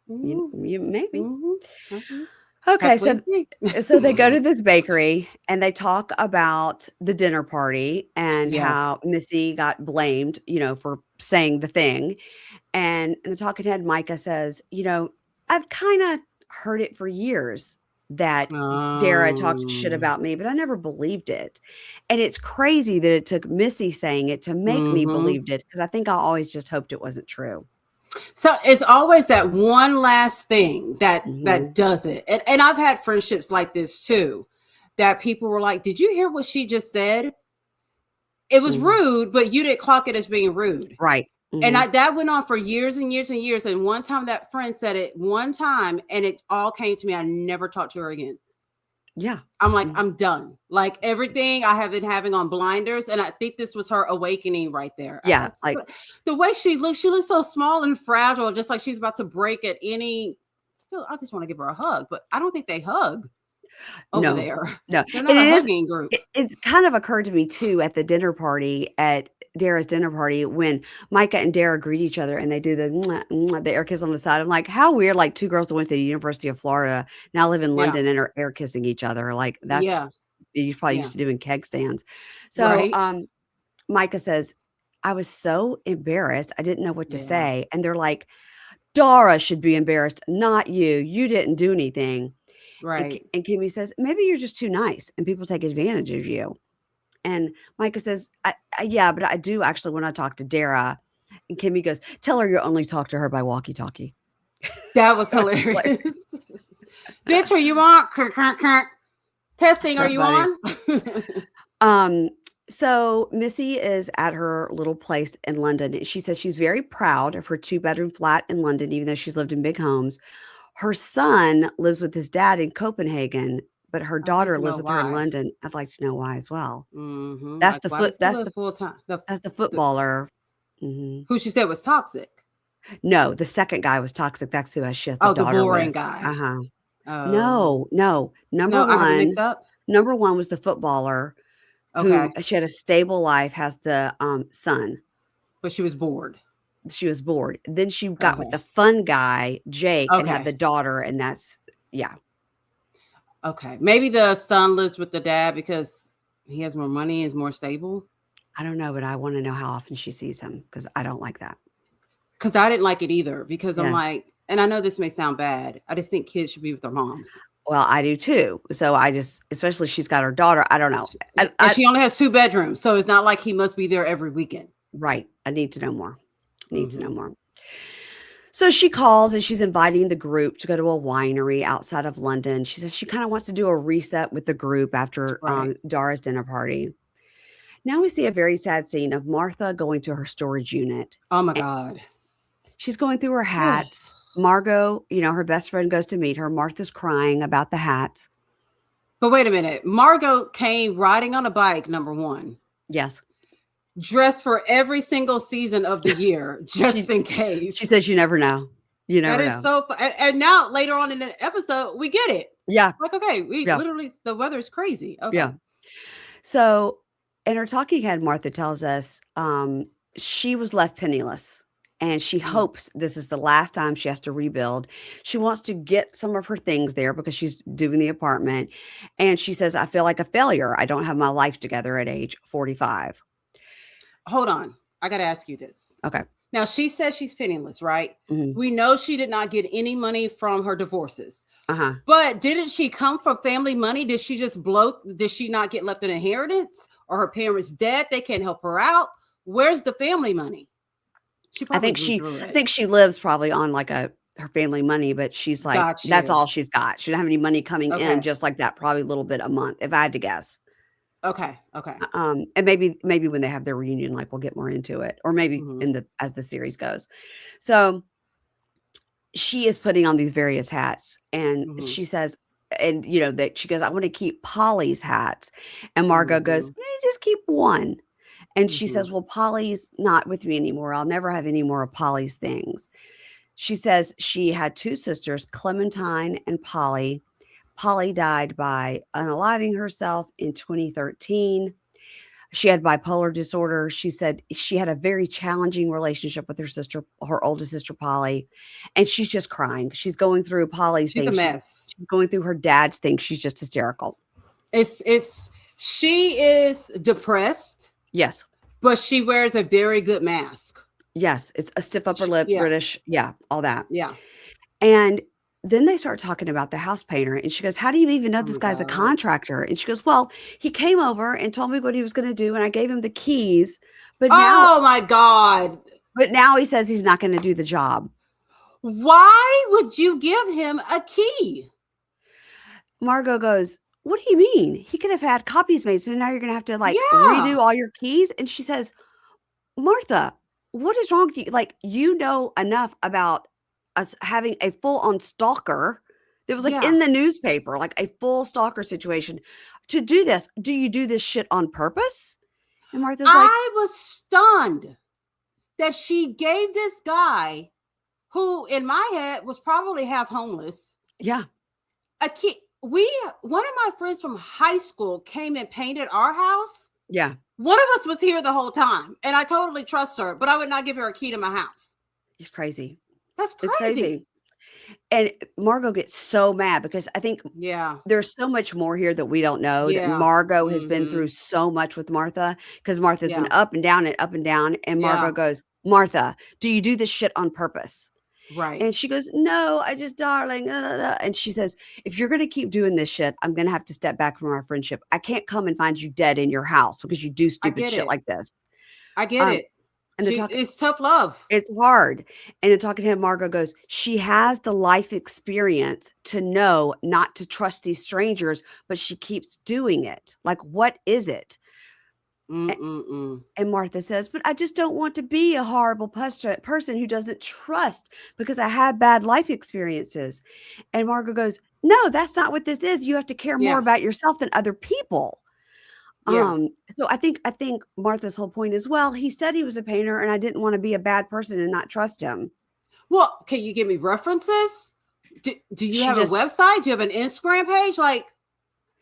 You maybe. Mm-hmm. Okay, so they go to this bakery and they talk about the dinner party and how Missy got blamed, for saying the thing. And the talking head Myka says, I've kind of heard it for years that Dara talked shit about me, but I never believed it. And it's crazy that it took Missy saying it to make me believe it because I think I always just hoped it wasn't true. So it's always that one last thing that does it. And I've had friendships like this too, that people were like, did you hear what she just said? It was rude, but you didn't clock it as being rude. Right. And that went on for years and years and years. And one time that friend said it one time and it all came to me. I never talked to her again. Yeah. I'm like, I'm done. Like everything I have been having on blinders. And I think this was her awakening right there. Yeah. Like the way she looks so small and fragile, just like she's about to break at any. I just want to give her a hug, but I don't think they hug over there. No, they're not a hugging group. It's kind of occurred to me too at the dinner party at Dara's dinner party when Myka and Dara greet each other and they do the air kiss on the side. I'm like, how weird! Like two girls that went to the University of Florida now live in London and are air kissing each other. Like that's you probably used to do in keg stands. So Myka says, I was so embarrassed. I didn't know what to Yeah. say. And they're like, Dara should be embarrassed, not you. You didn't do anything. Right. And Kimmy says, maybe you're just too nice and people take advantage of you. And Micah says, yeah, but I do actually when I talk to Dara. And Kimmy goes, tell her you only talk to her by walkie-talkie. That was hilarious. Like, Bitch, are you on? Testing, so are you funny. on? So Missy is at her little place in London. She says she's very proud of her 2-bedroom flat in London, even though she's lived in big homes. Her son lives with his dad in Copenhagen, but her I'd like daughter to know lives with her in why. London. I'd like to know why as well. That's Like, the why foot. does he live full time? That's the The footballer. Mhm. who she said was toxic. No, the second guy was toxic. That's who she has the Oh, the daughter boring with. guy. Uh-huh. Oh. No. No, I have it mixed up. Number 1 was the footballer who Okay. she had a stable life, has the son. But she was bored. She was bored. Then she got with Okay. the fun guy, Jake, and had Okay. the daughter, and that's yeah. Okay. Maybe the son lives with the dad because he has more money, is more stable. I don't know, but I want to know how often she sees him because I don't like that. Because I didn't like it either. Because I'm Yeah. like, and I know this may sound bad. I just think kids should be with their moms. Well, I do too. So I just, especially she's got her daughter. I don't know. And she only has 2 bedrooms, so it's not like he must be there every weekend. Right. I need to know more. To know more. So she calls and she's inviting the group to go to a winery outside of London. She says she kind of wants to do a reset with the group after Right. Dara's dinner party. Now we see a very sad scene of Martha going to her storage unit. Oh my God. She's going through her hats. Margo, her best friend goes to meet her. Martha's crying about the hats. But wait a minute. Margo came riding on a bike, number 1. Yes. Dressed for every single season of the year, just in case. She says you never know. You never know. That is so fun. And now later on in the episode, we get it. Yeah. Like, okay, literally, the weather's crazy. Okay. Yeah. So in her talking head, Martha tells us she was left penniless. And she hopes this is the last time she has to rebuild. She wants to get some of her things there because she's doing the apartment. And she says, I feel like a failure. I don't have my life together at age 45. Hold on. I got to ask you this. Okay. Now, she says she's penniless, right? Mm-hmm. We know she did not get any money from her divorces. Uh-huh. But didn't she come from family money? Did she just blow? Did she not get left an inheritance? Or her parents dead? They can't help her out? Where's the family money? I think she lives probably on like her family money, but she's like, that's all she's got. She doesn't have any money coming in just like that, probably a little bit a month, if I had to guess. Okay. And maybe when they have their reunion, like we'll get more into it, or maybe as the series goes. So she is putting on these various hats, and she says, and that she goes, I want to keep Polly's hats, and Margo goes, just keep one. And she says, well, Polly's not with me anymore. I'll never have any more of Polly's things. She says she had 2 sisters, Clementine and Polly. Polly died by unaliving herself in 2013. She had bipolar disorder. She said she had a very challenging relationship with her sister, her oldest sister, Polly. And she's just crying. She's going through Polly's thing. She's a mess. She's going through her dad's thing. She's just hysterical. She is depressed. Yes. But she wears a very good mask. Yes. It's a stiff upper lip, British. Yeah. All that. Yeah. And then they start talking about the house painter. And she goes, how do you even know this guy's a contractor? And she goes, well, he came over and told me what he was going to do. And I gave him the keys. But now, oh my God. But now he says he's not going to do the job. Why would you give him a key? Margo goes, what do you mean? He could have had copies made. So now you're going to have to redo all your keys. And she says, Martha, what is wrong with you? Like, enough about us having a full-on stalker that was in the newspaper, like a full stalker situation to do this. Do you do this shit on purpose? And Martha's I was stunned that she gave this guy who in my head was probably half homeless. Yeah. A key. One of my friends from high school came and painted our house. Yeah. One of us was here the whole time, and I totally trust her, but I would not give her a key to my house. It's crazy. That's crazy. It's crazy. And Margo gets so mad because I think Yeah. there's so much more here that we don't know, that Yeah. Margo has been through Mhm. so much with Martha, because Martha's been Yeah. up and down and up and down, and Margo Yeah. goes, "Martha, do you do this shit on purpose?" Right. And she goes, "No, I just darling, and she says, "If you're gonna keep doing this shit, I'm gonna have to step back from our friendship. I can't come and find you dead in your house because you do I stupid get shit it. like this." I get Um, it. and they're talking It's tough love. it's hard. And in talking to him, Margo goes, "She has the life experience to know not to trust these strangers, but she keeps doing it. Like, what is it?" Mm-mm-mm. And Martha says, "But I just don't want to be a horrible person who doesn't trust because I had bad life experiences." And Margo goes, "No, that's not what this is. You have to care more Yeah. about yourself than other people." Yeah. So I think Martha's whole point is, well, he said he was a painter and I didn't want to be a bad person and not trust him. Well, can you give me references? Do you She have a just, website? Do you have an Instagram page? Like,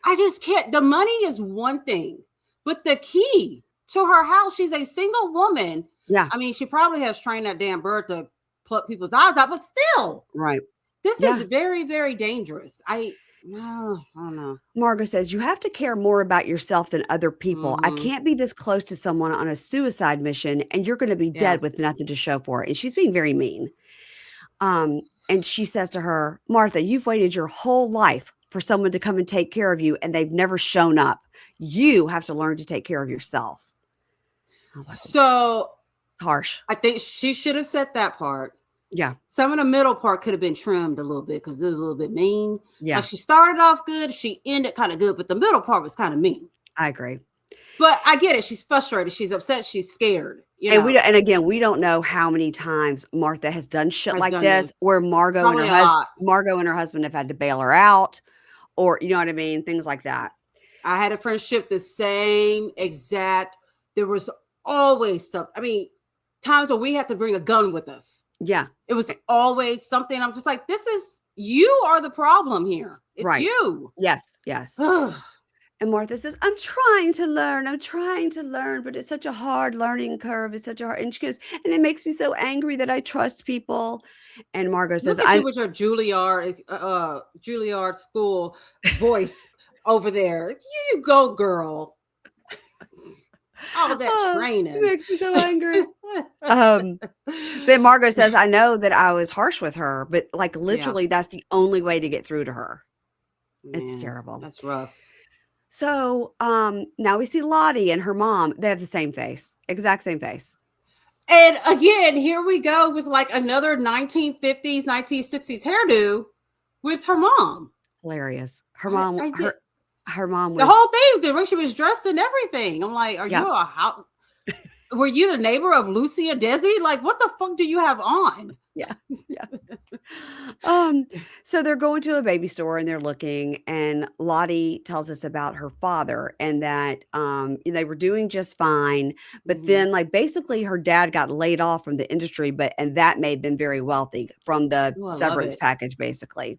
I just can't. The money is one thing, but the key to her house, she's a single woman. yeah, I mean, she probably has trained that damn bird to pluck people's eyes out, but still, right. this is Yeah. very, very dangerous. No, I don't know. Margo says, "You have to care more about yourself than other people. I Mm-hmm. can't be this close to someone on a suicide mission and you're going to be Yeah. dead with nothing to show for it." And she's being very mean. And she says to her, "Martha, you've waited your whole life for someone to come and take care of you, and they've never shown up. You have to learn to take care of yourself." I was like, So it's harsh. I think she should have said that part. Yeah. Some of the middle part could have been trimmed a little bit because it was a little bit mean. Yeah. Like she started off good, she ended kind of good, but the middle part was kind of mean. I agree. But I get it. She's frustrated. She's upset. She's scared. You And know, we don't, and again, we don't know how many times Martha has done shit has like done this this, where probably a lot. Margo and her husband have had to bail her out, or you know what I mean, things like that. I had a friendship the same exact. There was always something. I mean, times where we had to bring a gun with us. Yeah. It was always something. I'm just like, this is you are the problem here. It's Right. you. Yes. Yes. And Martha says, I'm trying to learn, but it's such a hard learning curve. It's such a hard, and she goes, and it makes me so angry that I trust people. And Margo says, Look at you with your Juilliard school voice over there. You go, girl. All of that training. It makes me so angry. Then Margo says, I know that I was harsh with her, but like literally that's the only way to get through to her. It's terrible. That's rough. So now we see Lottie and her mom. They have the same face, exact same face. And again, here we go with like another 1950s, 1960s hairdo with her mom. Hilarious. Her mom, her mom was the whole thing, the way she was dressed and everything. I'm like, are you a house? Were you the neighbor of Lucy and Desi? Like, what the fuck do you have on? Yeah. So they're going to a baby store and they're looking, and Lottie tells us about her father and that they were doing just fine, but then like basically her dad got laid off from the industry, and that made them very wealthy from the severance package, basically.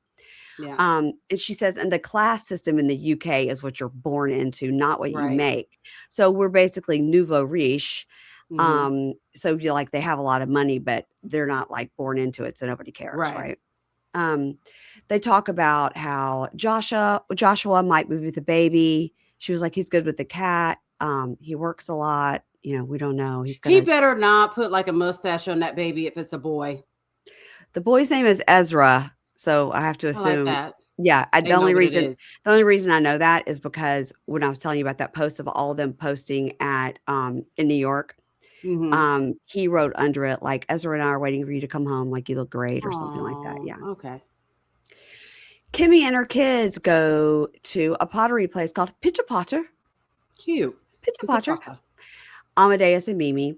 Yeah. And she says, and the class system in the UK is what you're born into, not what you make. So we're basically nouveau riche. So you're like, they have a lot of money, but they're not like born into it. So nobody cares. Right. They talk about how Joshua might be with the baby. She was like, he's good with the cat. He works a lot. You know, we don't know. He better not put like a mustache on that baby if it's a boy. The boy's name is Ezra. So I have to assume. I like that. Yeah. The only reason I know that is because when I was telling you about that post of all of them posting at in New York, he wrote under it like, Ezra and I are waiting for you to come home, like you look great or something like that. Yeah. Okay. Kimi and her kids go to a pottery place called Pitter Potter. Cute. Pitter Potter. Amadeus and Mimi.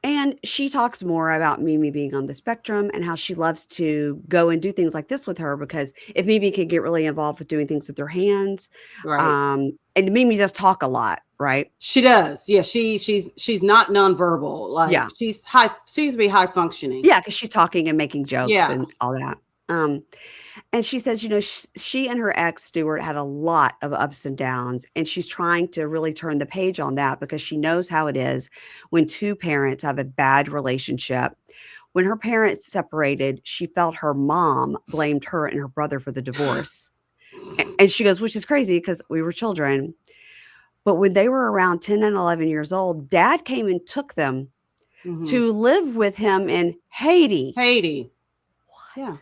And she talks more about Mimi being on the spectrum and how she loves to go and do things like this with her, because if Mimi can get really involved with doing things with her hands, and Mimi does talk a lot, right? She does. Yeah, she's not nonverbal. Like she's seems to be high functioning. Yeah, because she's talking and making jokes and all that. And she says, you know, she and her ex, Stuart, had a lot of ups and downs, and she's trying to really turn the page on that because she knows how it is when two parents have a bad relationship, When her parents separated, she felt her mom blamed her and her brother for the divorce. And she goes, which is crazy because we were children. But when they were around 10 and 11 years old, dad came and took them to live with him in Haiti. Haiti. What? Yeah.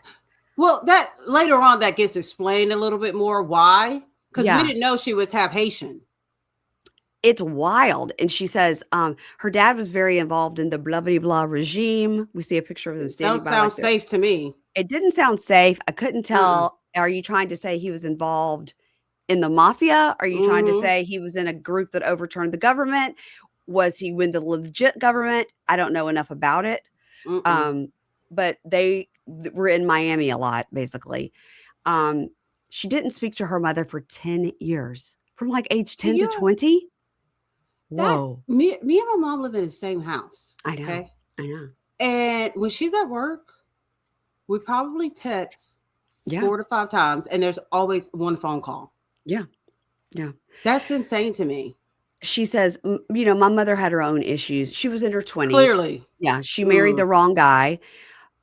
Well, that later on that gets explained a little bit more why. Because we didn't know she was half Haitian. It's wild. And she says her dad was very involved in the blah, blah, blah regime. We see a picture of them standing by. Don't sound safe to me. It didn't sound safe. I couldn't tell. Are you trying to say he was involved in the mafia? Are you trying to say he was in a group that overturned the government? Was he with the legit government? I don't know enough about it. But they were in Miami a lot, basically. She didn't speak to her mother for 10 years, from like age 10 to 20. Whoa. Me and my mom live in the same house. I know. Okay? I know. And when she's at work, we probably text 4 to 5 times, and there's always one phone call. Yeah. Yeah. That's insane to me. She says, you know, my mother had her own issues. She was in her 20s. Clearly. Yeah. She married the wrong guy.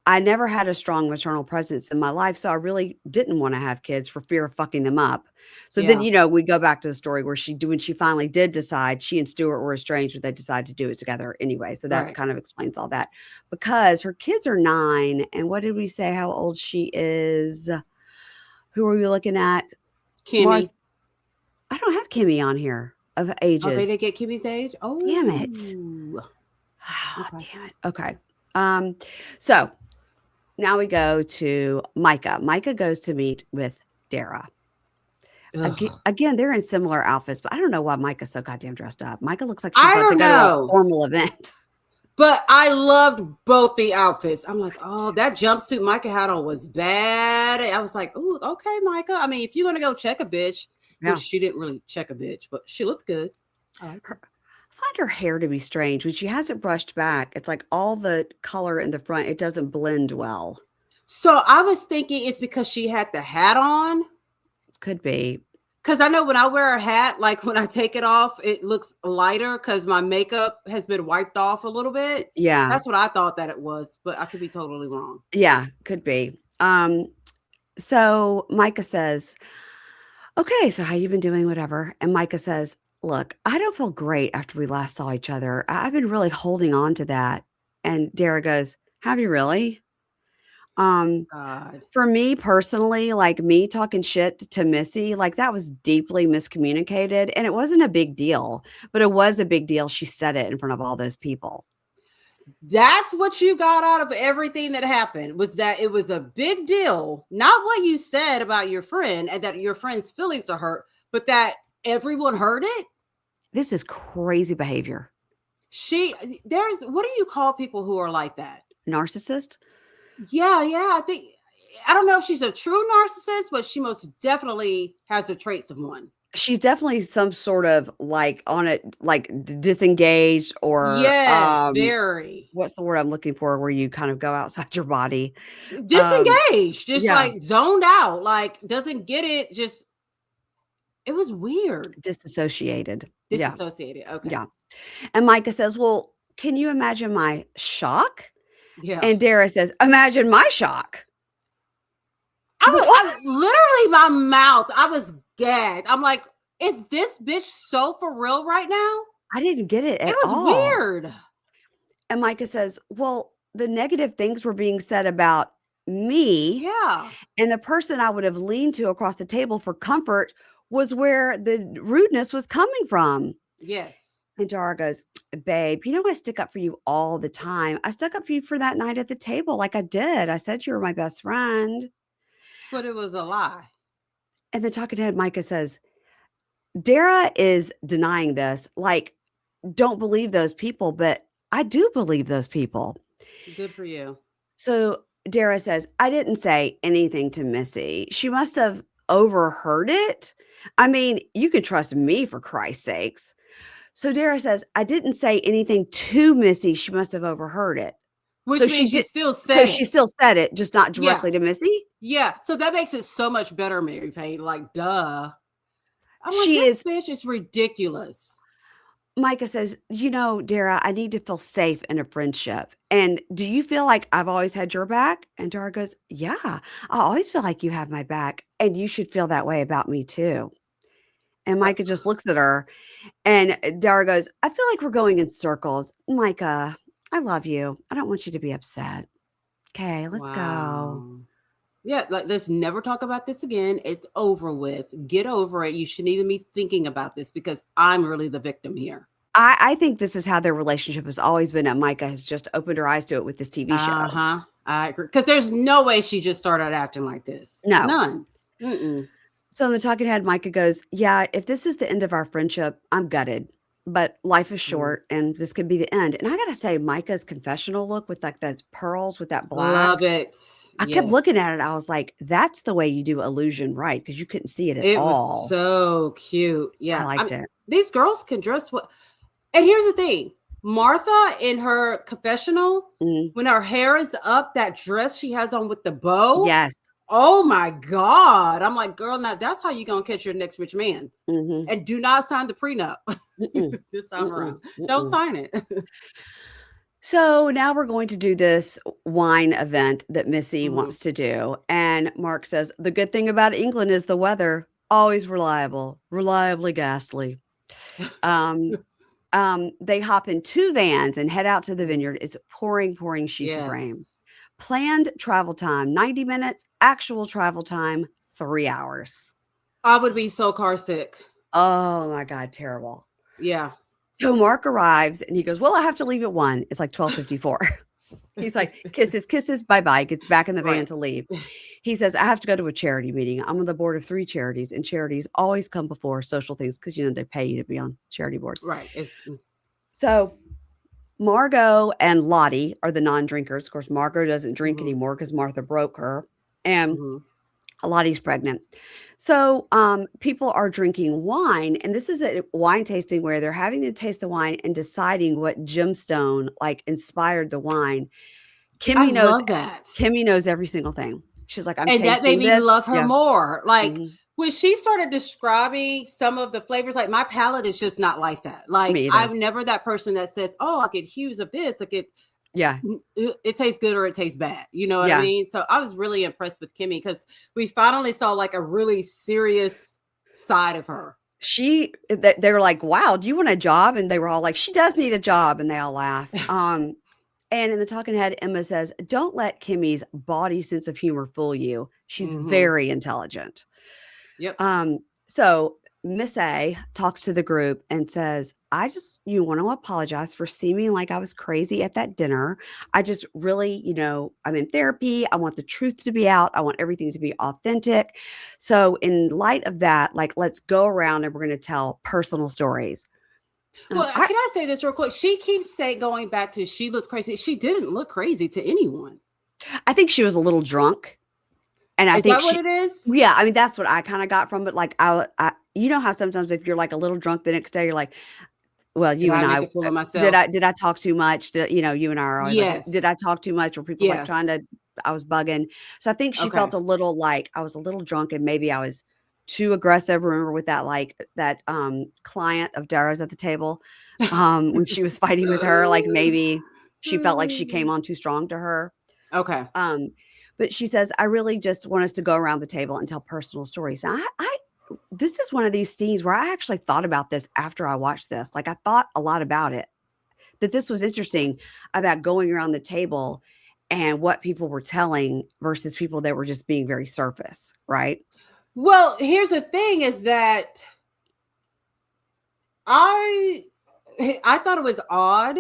I never had a strong maternal presence in my life, so I really didn't want to have kids for fear of fucking them up. So then, you know, we go back to the story where when she finally did decide, she and Stuart were estranged, but they decided to do it together anyway. So that's kind of explains all that. Because her kids are 9, and what did we say how old she is? Who are we looking at? Kimi. I don't have Kimi on here of ages. Oh, they didn't get Kimi's age? Oh. Damn it. Oh, damn it. Okay. So now we go to Myka. Myka goes to meet with Dara. Again, they're in similar outfits, but I don't know why Myka's so goddamn dressed up. Myka looks like she's about to go to a formal event. But I loved both the outfits. I'm like, oh, that jumpsuit Myka had on was bad. I was like, oh, okay, Myka. I mean, if you're going to go check a bitch, which she didn't really check a bitch, but she looked good. I find her hair to be strange. When she has it brushed back, it's like all the color in the front, it doesn't blend well. So I was thinking it's because she had the hat on. Could be. Because I know when I wear a hat, like when I take it off, it looks lighter because my makeup has been wiped off a little bit. Yeah. That's what I thought that it was, but I could be totally wrong. Yeah, could be. So Myka says, okay, so how you been doing, whatever. And Myka says, look, I don't feel great after we last saw each other. I've been really holding on to that. And Dara goes, have you really? God. For me personally, like me talking shit to Missy, like that was deeply miscommunicated, and it wasn't a big deal, but it was a big deal. She said it in front of all those people. That's what you got out of everything that happened, was that it was a big deal. Not what you said about your friend and that your friend's feelings are hurt, but that everyone heard it. This is crazy behavior. What do you call people who are like that? Narcissist? Yeah. I don't know if she's a true narcissist, but she most definitely has the traits of one. She's definitely some sort of like on it, like disengaged or very. What's the word I'm looking for? Where you kind of go outside your body, disengaged, like zoned out, like doesn't get it. Just it was weird. Disassociated. Okay. Yeah. And Myka says, "Well, can you imagine my shock?" Yeah. And Dara says, imagine my shock. I literally, my mouth, I was gagged. I'm like, is this bitch so for real right now? I didn't get it at all. It was weird. And Myka says, well, the negative things were being said about me. Yeah. And the person I would have leaned to across the table for comfort was where the rudeness was coming from. Yes. And Dara goes, babe, you know, I stick up for you all the time. I stuck up for you for that night at the table. Like I did. I said you were my best friend. But it was a lie. And the talking head Myka says, Dara is denying this. Like, don't believe those people, but I do believe those people. Good for you. So Dara says, I didn't say anything to Missy. She must have overheard it. I mean, you can trust me for Christ's sakes. So Dara says, I didn't say anything to Missy. She must have overheard it. Which so means she still said it. She still said it, just not directly to Missy? Yeah. So that makes it so much better, Mary Payne. Like, duh. I'm like, this bitch is ridiculous. Myka says, Dara, I need to feel safe in a friendship. And do you feel like I've always had your back? And Dara goes, yeah, I always feel like you have my back. And you should feel that way about me too. And Uh, Myka just looks at her and Dara goes, I feel like we're going in circles. Myka, I love you. I don't want you to be upset. Okay, let's go. wow. Yeah, like let's never talk about this again. It's over with. Get over it. You shouldn't even be thinking about this because I'm really the victim here. I think this is how their relationship has always been, and Myka has just opened her eyes to it with this TV show. I agree. Because there's no way she just started acting like this. No. None. Mm-mm. So in the talking head, Myka goes, yeah, if this is the end of our friendship, I'm gutted. But life is short and this could be the end. And I gotta say, Myka's confessional look with like the pearls with that black. Love it. I kept looking at it. I was like, that's the way you do illusion right, because you couldn't see it at It all. was so cute. Yeah. I liked it. These girls can dress well. And here's the thing. Martha in her confessional, when her hair is up, that dress she has on with the bow. Yes. Oh my God. I'm like, girl, now that's how you're going to catch your next rich man. And do not sign the prenup this time around. Don't sign it. So now we're going to do this wine event that Misse wants to do. And Mark says, the good thing about England is the weather, always reliable, reliably ghastly. They hop in 2 vans and head out to the vineyard. It's pouring sheets of rain. Planned travel time, 90 minutes. Actual travel time, 3 hours. I would be so car sick. Oh my God, terrible. Yeah. So Mark arrives and he goes, well, I have to leave at 1. It's like 12:54. He's like, kisses, bye-bye. Gets back in the van to leave. He says, I have to go to a charity meeting. I'm on the board of 3 charities, and charities always come before social things because, they pay you to be on charity boards. Right. So Margo and Lottie are the non-drinkers. Of course, Margo doesn't drink anymore because Martha broke her. And Lottie's pregnant. So people are drinking wine, and this is a wine tasting where they're having to taste the wine and deciding what gemstone inspired the wine. Kimi knows that. Kimi knows every single thing. She's like, I'm and tasting that made me love her more. Like when she started describing some of the flavors, like my palate is just not like that. Like I'm never that person that says, oh, I get hues of this. I get it tastes good or it tastes bad. You know what I mean? So I was really impressed with Kimi because we finally saw like a really serious side of her. They were like, wow, do you want a job? And they were all like, she does need a job. And they all laugh. And in the talking head, Emma says, don't let Kimi's body sense of humor fool you. She's very intelligent. Yep. So Misse talks to the group and says, I just, want to apologize for seeming like I was crazy at that dinner. I just really, I'm in therapy. I want the truth to be out. I want everything to be authentic. So in light of that, let's go around and we're going to tell personal stories. Well, can I say this real quick? She keeps going back to she looks crazy. She didn't look crazy to anyone. I think she was a little drunk. And I think what it is? Yeah, I mean, that's what I kind of got from it. Like, I you know how sometimes if you're like a little drunk the next day, you're like, well, you and I, did I talk too much? You and I are always like, did I talk too much? Or people like trying to, I was bugging. So I think she felt a little like I was a little drunk and maybe I was too aggressive. Remember with that, that client of Dara's at the table when she was fighting with her, like maybe she felt like she came on too strong to her. Okay. But she says, I really just want us to go around the table and tell personal stories. Now, this is one of these scenes where I actually thought about this after I watched this. Like I thought a lot about it, that this was interesting about going around the table and what people were telling versus people that were just being very surface, right? Well, here's the thing is that I thought it was odd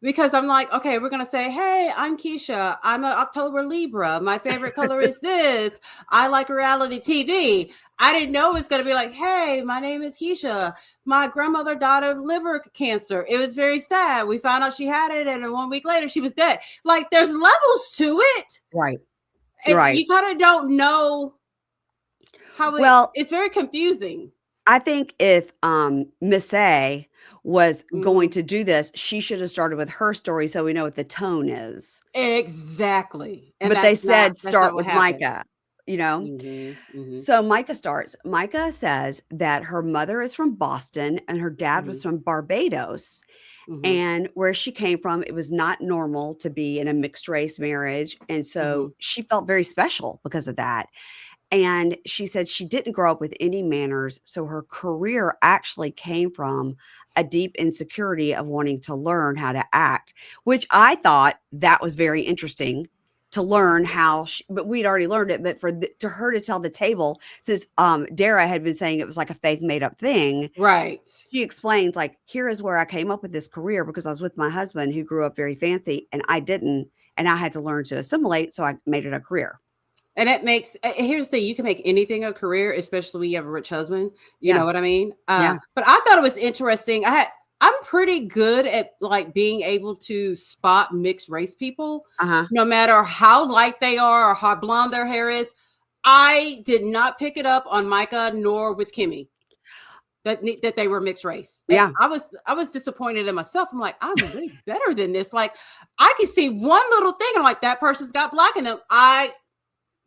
because I'm like, okay, we're going to say, hey, I'm Keisha. I'm an October Libra. My favorite color is this. I like reality TV. I didn't know it was going to be like, hey, my name is Keisha. My grandmother died of liver cancer. It was very sad. We found out she had it. And 1 week later, she was dead. Like there's levels to it. Right. And right. You kind of don't know how it's very confusing. I think if Misse was going to do this, she should have started with her story so we know what the tone is. Exactly. And but they said start with Myka. you know? Mm-hmm. Mm-hmm. So Myka starts. Myka says that her mother is from Boston and her dad was Mm-hmm. from Barbados. Mm-hmm. And where she came from, it was not normal to be in a mixed race marriage. And Mm-hmm. so she felt very special because of that. And she said she didn't grow up with any manners. So her career actually came from a deep insecurity of wanting to learn how to act, which I thought that was very interesting to learn how but we'd already learned it, but to her to tell the table, since Dara had been saying it was like a fake made up thing, Right. she explains, like, here is where I came up with this career because I was with my husband who grew up very fancy and I didn't, and I had to learn to assimilate, so I made it a career. And it makes, here's the thing, you can make anything a career, especially when you have a rich husband. You Yeah. know what I mean? Yeah. But I thought it was interesting. I'm pretty good at like being able to spot mixed race people, no matter how light they are or how blonde their hair is. I did not pick it up on Myka nor with Kimi that they were mixed race. And Yeah. I was disappointed in myself. I'm like, I'm way better than this. Like, I can see one little thing. I'm like, that person's got black in them. I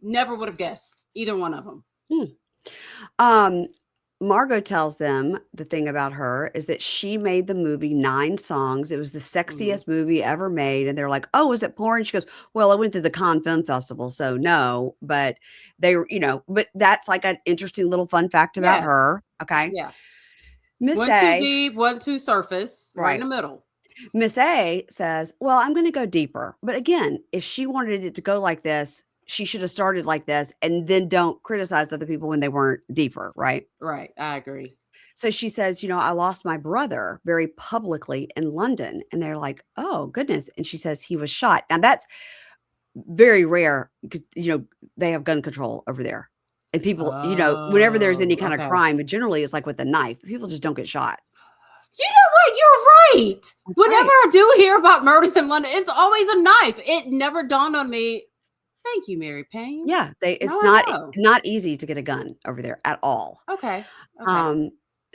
never would have guessed either one of them. Margo tells them the thing about her is that she made the movie 9 songs. It was the sexiest movie ever made. And they're like, oh, is it porn? She goes, well, I went to the Cannes Film Festival, so no, but they were, but that's like an interesting little fun fact about her. Okay. Yeah. Miss One A, too deep, one too surface, right in the middle. Miss A says, well, I'm going to go deeper. But again, if she wanted it to go like this, she should have started like this and then don't criticize other people when they weren't deeper, right? Right. I agree. So she says, I lost my brother very publicly in London. And they're like, oh, goodness. And she says he was shot. Now, that's very rare because, they have gun control over there. And people, whenever there's any kind of crime, generally it's like with a knife. People just don't get shot. You know what? You're right. That's whenever I do hear about murders in London, it's always a knife. It never dawned on me. Thank you, Mary Payne. Yeah, it's not easy to get a gun over there at all. Okay.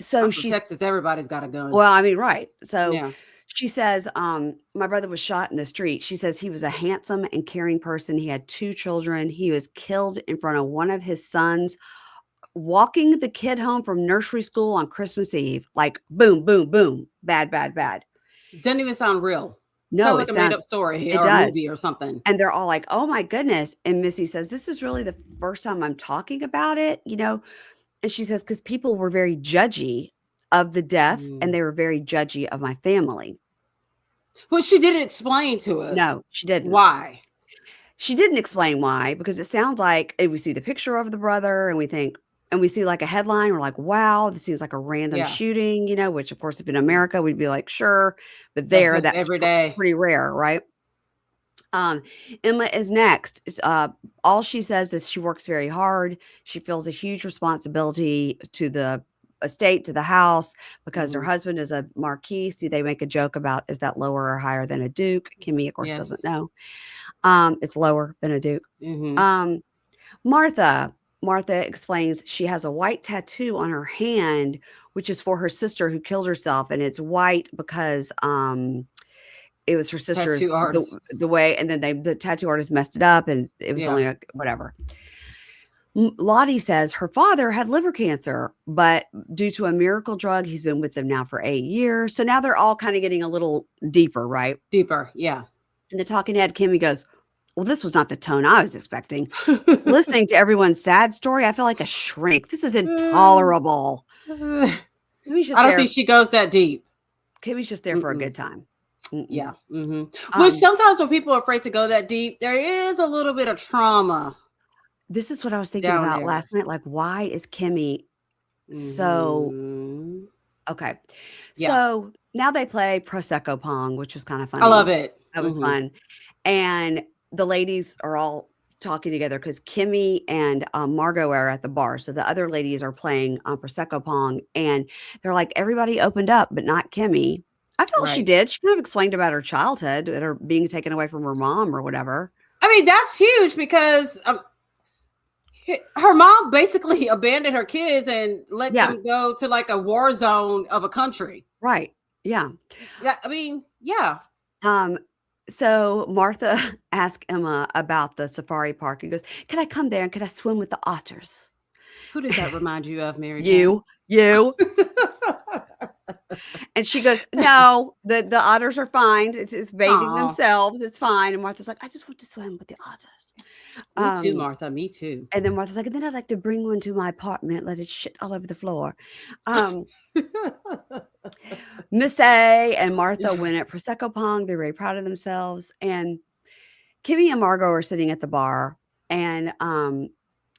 So she's Texas. Everybody's got a gun. Well, I mean, right. So she says, my brother was shot in the street. She says he was a handsome and caring person. He had 2 children. He was killed in front of one of his sons, walking the kid home from nursery school on Christmas Eve. Like, boom, boom, boom. Bad, bad, bad. Doesn't even sound real. No, it sounds like a made-up story or a movie or something. And they're all like, oh, my goodness. And Missy says, this is really the first time I'm talking about it, And she says, because people were very judgy of the death and they were very judgy of my family. Well, she didn't explain to us. No, she didn't. Why? She didn't explain why, because it sounds like we see the picture of the brother and we think, and we see like a headline, we're like, wow, this seems like a random shooting, which of course, if in America, we'd be like, sure. But there, that's every day. Pretty rare, right? Emma is next. All she says is she works very hard. She feels a huge responsibility to the estate, to the house, because her husband is a marquis. See, they make a joke about, is that lower or higher than a duke? Kimi, of course, doesn't know. It's lower than a duke. Martha explains she has a white tattoo on her hand, which is for her sister who killed herself. And it's white because it was her sister's the way. And then the tattoo artist messed it up and it was only whatever. Lottie says her father had liver cancer, but due to a miracle drug, he's been with them now for 8 years. So now they're all kind of getting a little deeper, right? Deeper, yeah. And the talking head, Kimi, goes, well, this was not the tone I was expecting. Listening to everyone's sad story, I feel like a shrink. This is intolerable. I don't think she goes that deep. Kimi's just there for a good time. Yeah. Which sometimes when people are afraid to go that deep, there is a little bit of trauma. This is what I was thinking about last night. Like, why is Kimi so... Okay. Yeah. So now they play Prosecco Pong, which was kind of funny. I love it. That was fun. And the ladies are all talking together because Kimi and Margo are at the bar. So the other ladies are playing Prosecco Pong. And they're like, everybody opened up, but not Kimi. I felt she did. She kind of explained about her childhood and her being taken away from her mom or whatever. I mean, that's huge because her mom basically abandoned her kids and let them go to like a war zone of a country. Right. Yeah. I mean, yeah. So Martha asked Emma about the safari park. He goes, "Can I come there and can I swim with the otters?" Who does that remind you of, Mary Pat? You. And she goes, "No, the otters are fine. It's bathing Aw, themselves. It's fine." And Martha's like, "I just want to swim with the otters." me too, Um, Martha. Me too. and then Martha's like, "And then I'd like to bring one to my apartment and let it shit all over the floor." Um, Misse and Martha win at Prosecco Pong. They're very proud of themselves. And Kimmy and Margo are sitting at the bar, and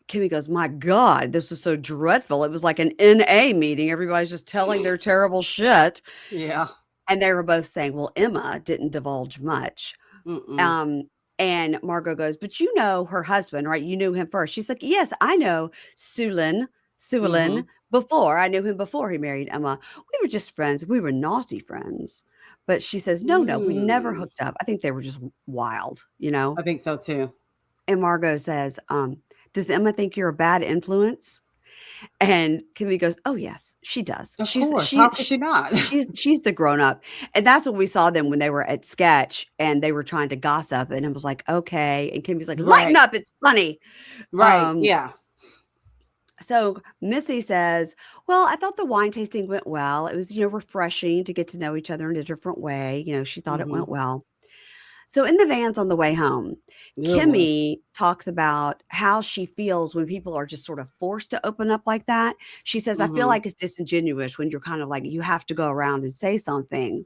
Kimmy goes, "My God, this was so dreadful. It was like an NA meeting. Everybody's just telling their terrible shit." Yeah. And they were both saying, "Well, Emma didn't divulge much." Mm-mm. Um, and Margo goes, "But you know her husband, right? You knew him first." She's like, "Yes, I know Sulin, Mhm. before. I knew him before he married Emma. We were just friends. We were naughty friends." But she says, "No, no, we never Mm. hooked up. I think they were just wild, you know?" I think so too. And Margo says, "Does Emma think you're a bad influence?" And Kimmy goes, "Oh, yes, she does. Of course. How could she not? She's the grown up." And that's what we saw them when they were at sketch and they were trying to gossip, and it was like, "Okay." And Kimmy's like, "Lighten Right. up, it's funny." Right. Um, Yeah. so Missy says, "Well, I thought the wine tasting went well. It was, refreshing to get to know each other in a different way. She thought it Mhm. went well." So in the vans on the way home, Oh boy. Kimmy talks about how she feels when people are just sort of forced to open up like that. She says, "I feel Mhm. like it's disingenuous when you're kind of like you have to go around and say something."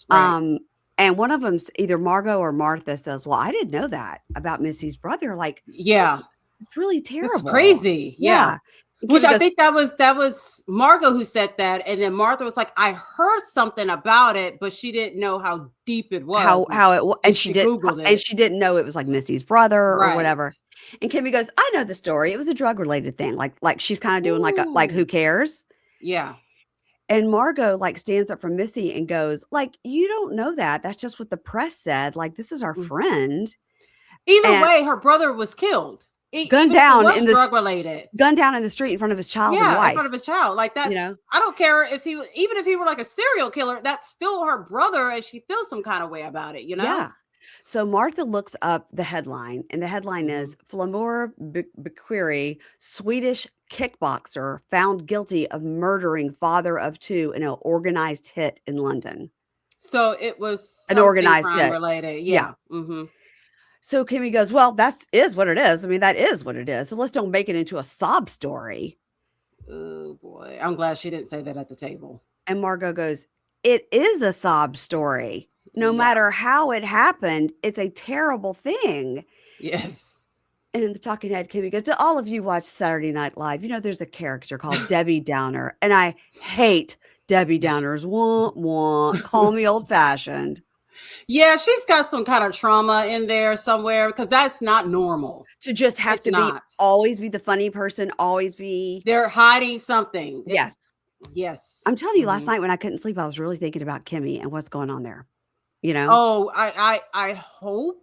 Right. Um, and one of them's either Margo or Martha says, "Well, I didn't know that about Missy's brother. Like, Yeah. that's really That's terrible." crazy. Yeah. Yeah. And Which Kimmy I goes, think that was Margo who said that, and then Martha was like, "I heard something about it, but she didn't know how deep it was." how it And and she Googled it. she didn't know it was like Missy's brother or Right. whatever. And Kimmy goes, "I know the story. It was a drug related thing." Like she's kind of doing like a like who Ooh. cares? Yeah. And Margo, like, stands up for Missy and goes, like, "You don't know that. That's just what the press said. Like, this is our Mm. friend." Either And way, her brother was killed. gunned Even if it down was in drug this related. gunned down in the street in front of his child and Yeah, in front wife, of his child. Like you that's know? I don't care if even if he were like a serial killer, that's still her brother and she feels some kind of way about it, you know? Yeah. So Martha looks up the headline, and the headline Mhm. is Flamur Bequiri, Swedish kickboxer, found guilty of murdering father of two in an organized hit in London. So it was An something organized crime hit. related. Yeah. Yeah. Mhm. So Kimmy goes, "Well, that's is what it is. I mean, that is what it is. So let's don't make it into a sob story." Oh boy. I'm glad she didn't say that at the table. And Margot goes, "It is a sob story. No Yeah. matter how it happened, it's a terrible thing." Yes. And in the talking head, Kimmy goes, "Do all of you watch Saturday Night Live? You know, there's a character called Debbie Downer, and I hate Debbie Downers. Wah, wah. Call me old fashioned." Yeah, she's got some kind of trauma in there somewhere because that's not normal. To just have It's to be not. always be the funny person, always be. They're hiding something. Yes. Yes. I'm telling you, last Mhm. night when I couldn't sleep, I was really thinking about Kimmy and what's going on there, you know? Oh, I hope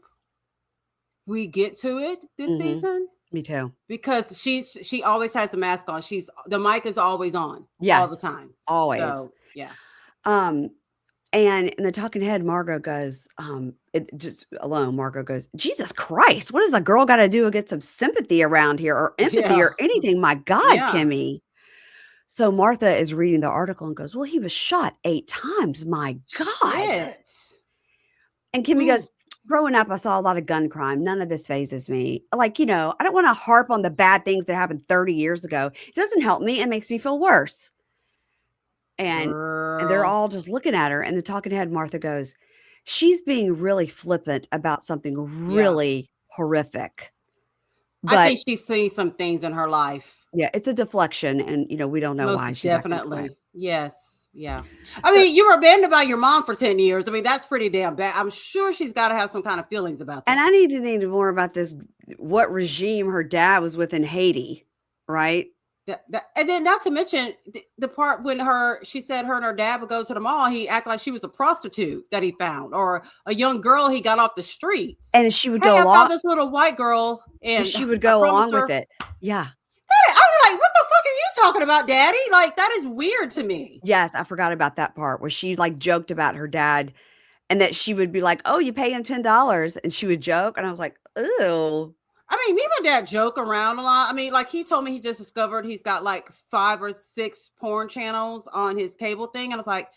we get to it this Mhm. season Me too. because she always has a mask on. The mic is always on all the Yes, time. always. So yeah. Um, and in the talking head, Margot goes, it just alone, Margot goes, "Jesus Christ, what does a girl gotta do to get some sympathy around here or empathy Yeah. or anything? My God, Yeah. Kimmy." So Martha is reading the article and goes, "Well, he was shot 8 times. My God." Shit. And Kimmy Ooh. goes, "Growing up, I saw a lot of gun crime. None of this phases me. Like, I don't want to harp on the bad things that happened 30 years ago. It doesn't help me. It makes me feel worse." And they're Girl. all just looking at her. And the talking head, Martha goes, "She's being really flippant about something Yeah. really horrific. I But think she's seen some things in her life. yeah, it's a deflection. And, we don't know why Most she's acting that way." definitely. Yes. Yeah. I So, mean, you were abandoned by your mom for 10 years. I mean, that's pretty damn bad. I'm sure she's got to have some kind of feelings about and that. I need to know more about this, what regime her dad was with in Haiti, right? And then not to mention the part when she said her and her dad would go to the mall, he acted like she was a prostitute that he found or a young girl he got off the streets. And she would Hey, go I along found this little white girl and and she would I go promised along with her. it. Yeah. I was like, what the fuck are you talking about, daddy? Like, that is weird to me. Yes, I forgot about that part where she, like, joked about her dad and that she would be like, "Oh, you pay him $10," and she would joke, and I was like, "Ooh." I mean, me and my dad joke around a lot. I mean, like he told me he just discovered he's got like 5 or 6 porn channels on his cable thing. And I was like,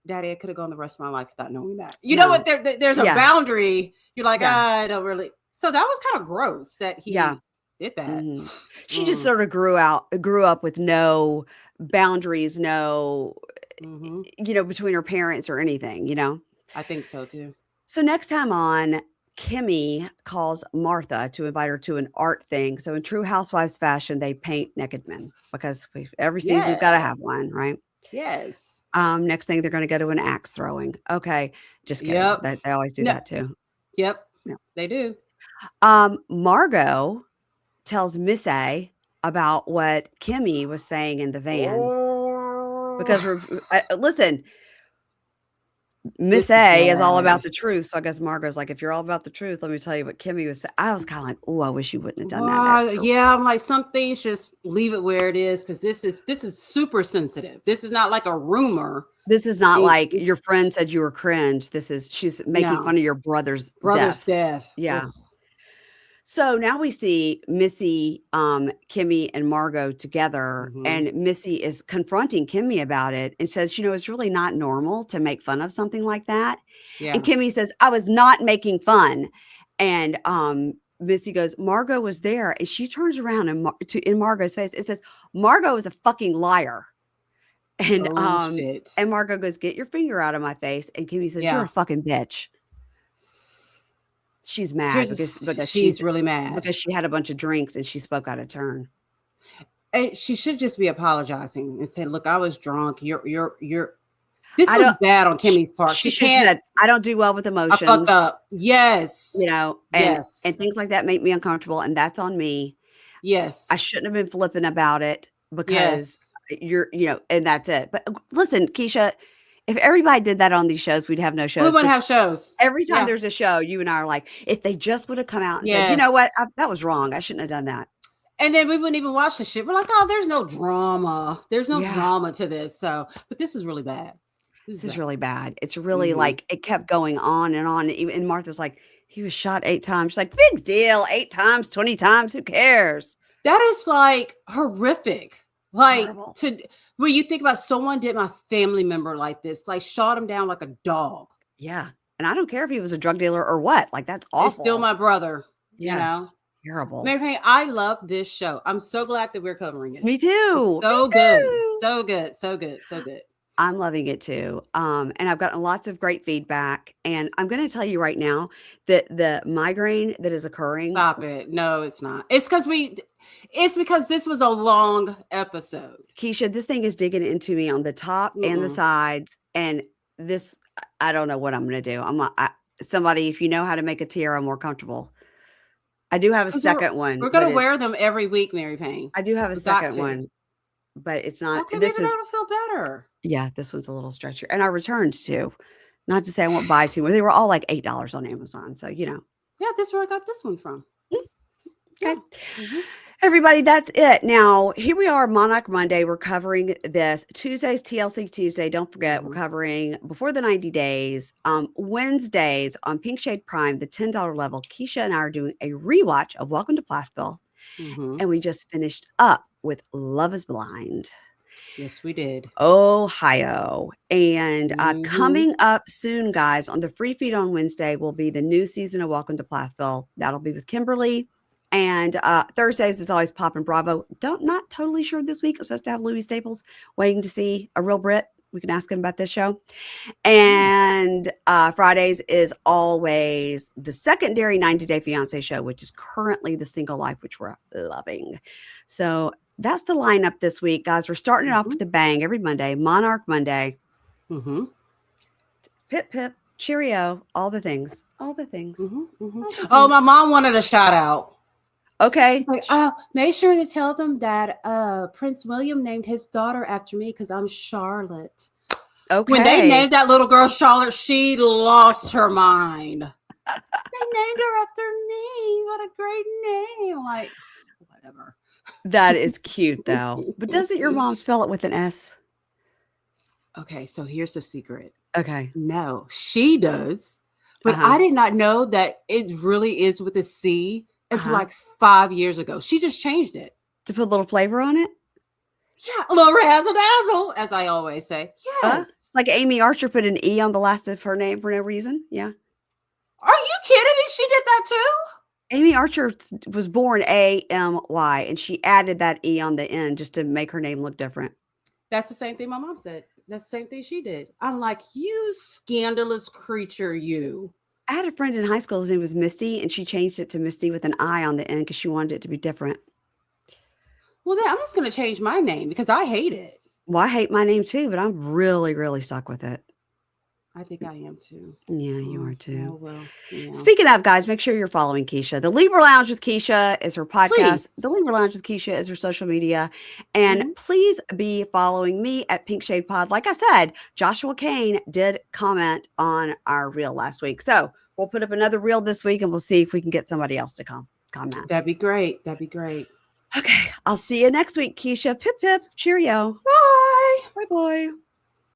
Daddy, I could have gone the rest of my life without knowing that. You know No. what? There's a Yeah. boundary. You're like, Yeah. I don't really. So that was kind of gross that he Yeah. did that. She just sort of grew up with no boundaries, no, between her parents or anything. I think so too. So next time on, Kimi calls Martha to invite her to an art thing. So in true housewives fashion, they paint naked men because every season's got to have one, right? Yes. Next thing they're going to go to an axe throwing. Okay, just kidding. Yep. They always do that too. Yep. Yeah. They do. Margo tells Misse about what Kimi was saying in the van. Because listen, Misse is all about the truth. So I guess Margo's like, if you're all about the truth, let me tell you what Kimi was saying. I was kind of like, oh, I wish you wouldn't have done that. Yeah, I'm like, some things just leave it where it is because this is super sensitive. This is not like a rumor. This is not like your friend said you were cringe. She's making fun of your brother's death. Yeah. Ugh. So now we see Missy, Kimi, and Margo together, and Missy is confronting Kimi about it and says, it's really not normal to make fun of something like that. Yeah. And Kimi says, I was not making fun. And Missy goes, Margo was there. And she turns around in Margo's face, it says, Margo is a fucking liar. And and Margo goes, get your finger out of my face. And Kimi says, you're a fucking bitch. She's mad because she's really mad because she had a bunch of drinks and she spoke out of turn. And she should just be apologizing and say, "Look, I was drunk. You're." This was bad on Kimi's part. She said, "I don't do well with emotions. I fucked up." Yes, and things like that make me uncomfortable, and that's on me. Yes, I shouldn't have been flipping about it because and that's it. But listen, Keisha. If everybody did that on these shows, we'd have no shows. We wouldn't have shows. Every time there's a show, you and I are like, if they just would have come out and said, you know what, that was wrong. I shouldn't have done that. And then we wouldn't even watch the shit. We're like, oh, there's no drama. There's no drama to this. So, but this is really bad. This is really bad. It's really like it kept going on. And Martha's like, he was shot 8 times. She's like, big deal. 8 times, 20 times. Who cares? That is like horrific. Like horrible. When you think about someone did my family member like this, like shot him down like a dog. Yeah. And I don't care if he was a drug dealer or what. Like that's awful. It's still my brother. Yes. Terrible. Mary Payne, I love this show. I'm so glad that we're covering it. Me too. So good. So good. So good. So good. I'm loving it too. And I've gotten lots of great feedback. And I'm going to tell you right now that the migraine that is occurring. Stop it. No, it's not. It's because this was a long episode. Keisha, this thing is digging into me on the top and the sides. And this, I don't know what I'm going to do. Somebody, if you know how to make a tiara more comfortable. I do have a second one. We're going to wear them every week, Mary Payne. I do have a second one, but it's not. Okay, maybe that'll feel better. Yeah, this one's a little stretchier. And I returned too. Not to say I won't buy 2 more. They were all like $8 on Amazon. So, Yeah, this is where I got this one from. Okay. Everybody, that's it. Now, here we are, Monarch Monday. We're covering this. Tuesday's TLC Tuesday. Don't forget, we're covering Before the 90 Days. Wednesdays on Pink Shade Prime, the $10 level. Keisha and I are doing a rewatch of Welcome to Plathville. And we just finished up with Love is Blind. Yes, we did. Ohio. And coming up soon, guys, on the free feed on Wednesday will be the new season of Welcome to Plathville. That'll be with Kimberly. And Thursdays is always Pop and Bravo. Not totally sure this week. I'm supposed to have Louis Staples waiting to see a real Brit. We can ask him about this show. And Fridays is always the secondary 90 Day Fiancé show, which is currently The Single Life, which we're loving. So that's the lineup this week, guys. We're starting it off with a bang every Monday. Monarch Monday. Pip, pip, cheerio, all the things. All the things. Oh, my mom wanted a shout out. Okay. Like, make sure to tell them that Prince William named his daughter after me because I'm Charlotte. Okay. When they named that little girl Charlotte, she lost her mind. They named her after me. What a great name. Like, whatever. That is cute, though. But doesn't your mom spell it with an S? Okay, so here's the secret. Okay. No, she does. But Uh-huh. I did not know that it really is with a C until Uh-huh. like 5 years ago. She just changed it. To put a little flavor on it? Yeah, a little razzle dazzle, as I always say. Yes. It's like Amy Archer put an E on the last of her name for no reason. Yeah. Are you kidding me? She did that too? Amy Archer was born Amy, and she added that E on the end just to make her name look different. That's the same thing my mom said. That's the same thing she did. I'm like, you scandalous creature, you. I had a friend in high school, his name was Misty, and she changed it to Misty with an I on the end because she wanted it to be different. Well, then I'm just going to change my name because I hate it. Well, I hate my name too, but I'm really, really stuck with it. I think I am too. Yeah, you are too. Oh, well, yeah. Speaking of, guys, make sure you're following Keisha. The Libra Lounge with Keisha is her podcast. Please. The Libra Lounge with Keisha is her social media. And please be following me at Pink Shade Pod. Like I said, Joshua Kane did comment on our reel last week. So we'll put up another reel this week and we'll see if we can get somebody else to comment. That'd be great. That'd be great. Okay. I'll see you next week, Keisha. Pip, pip. Cheerio. Bye. Bye, boy.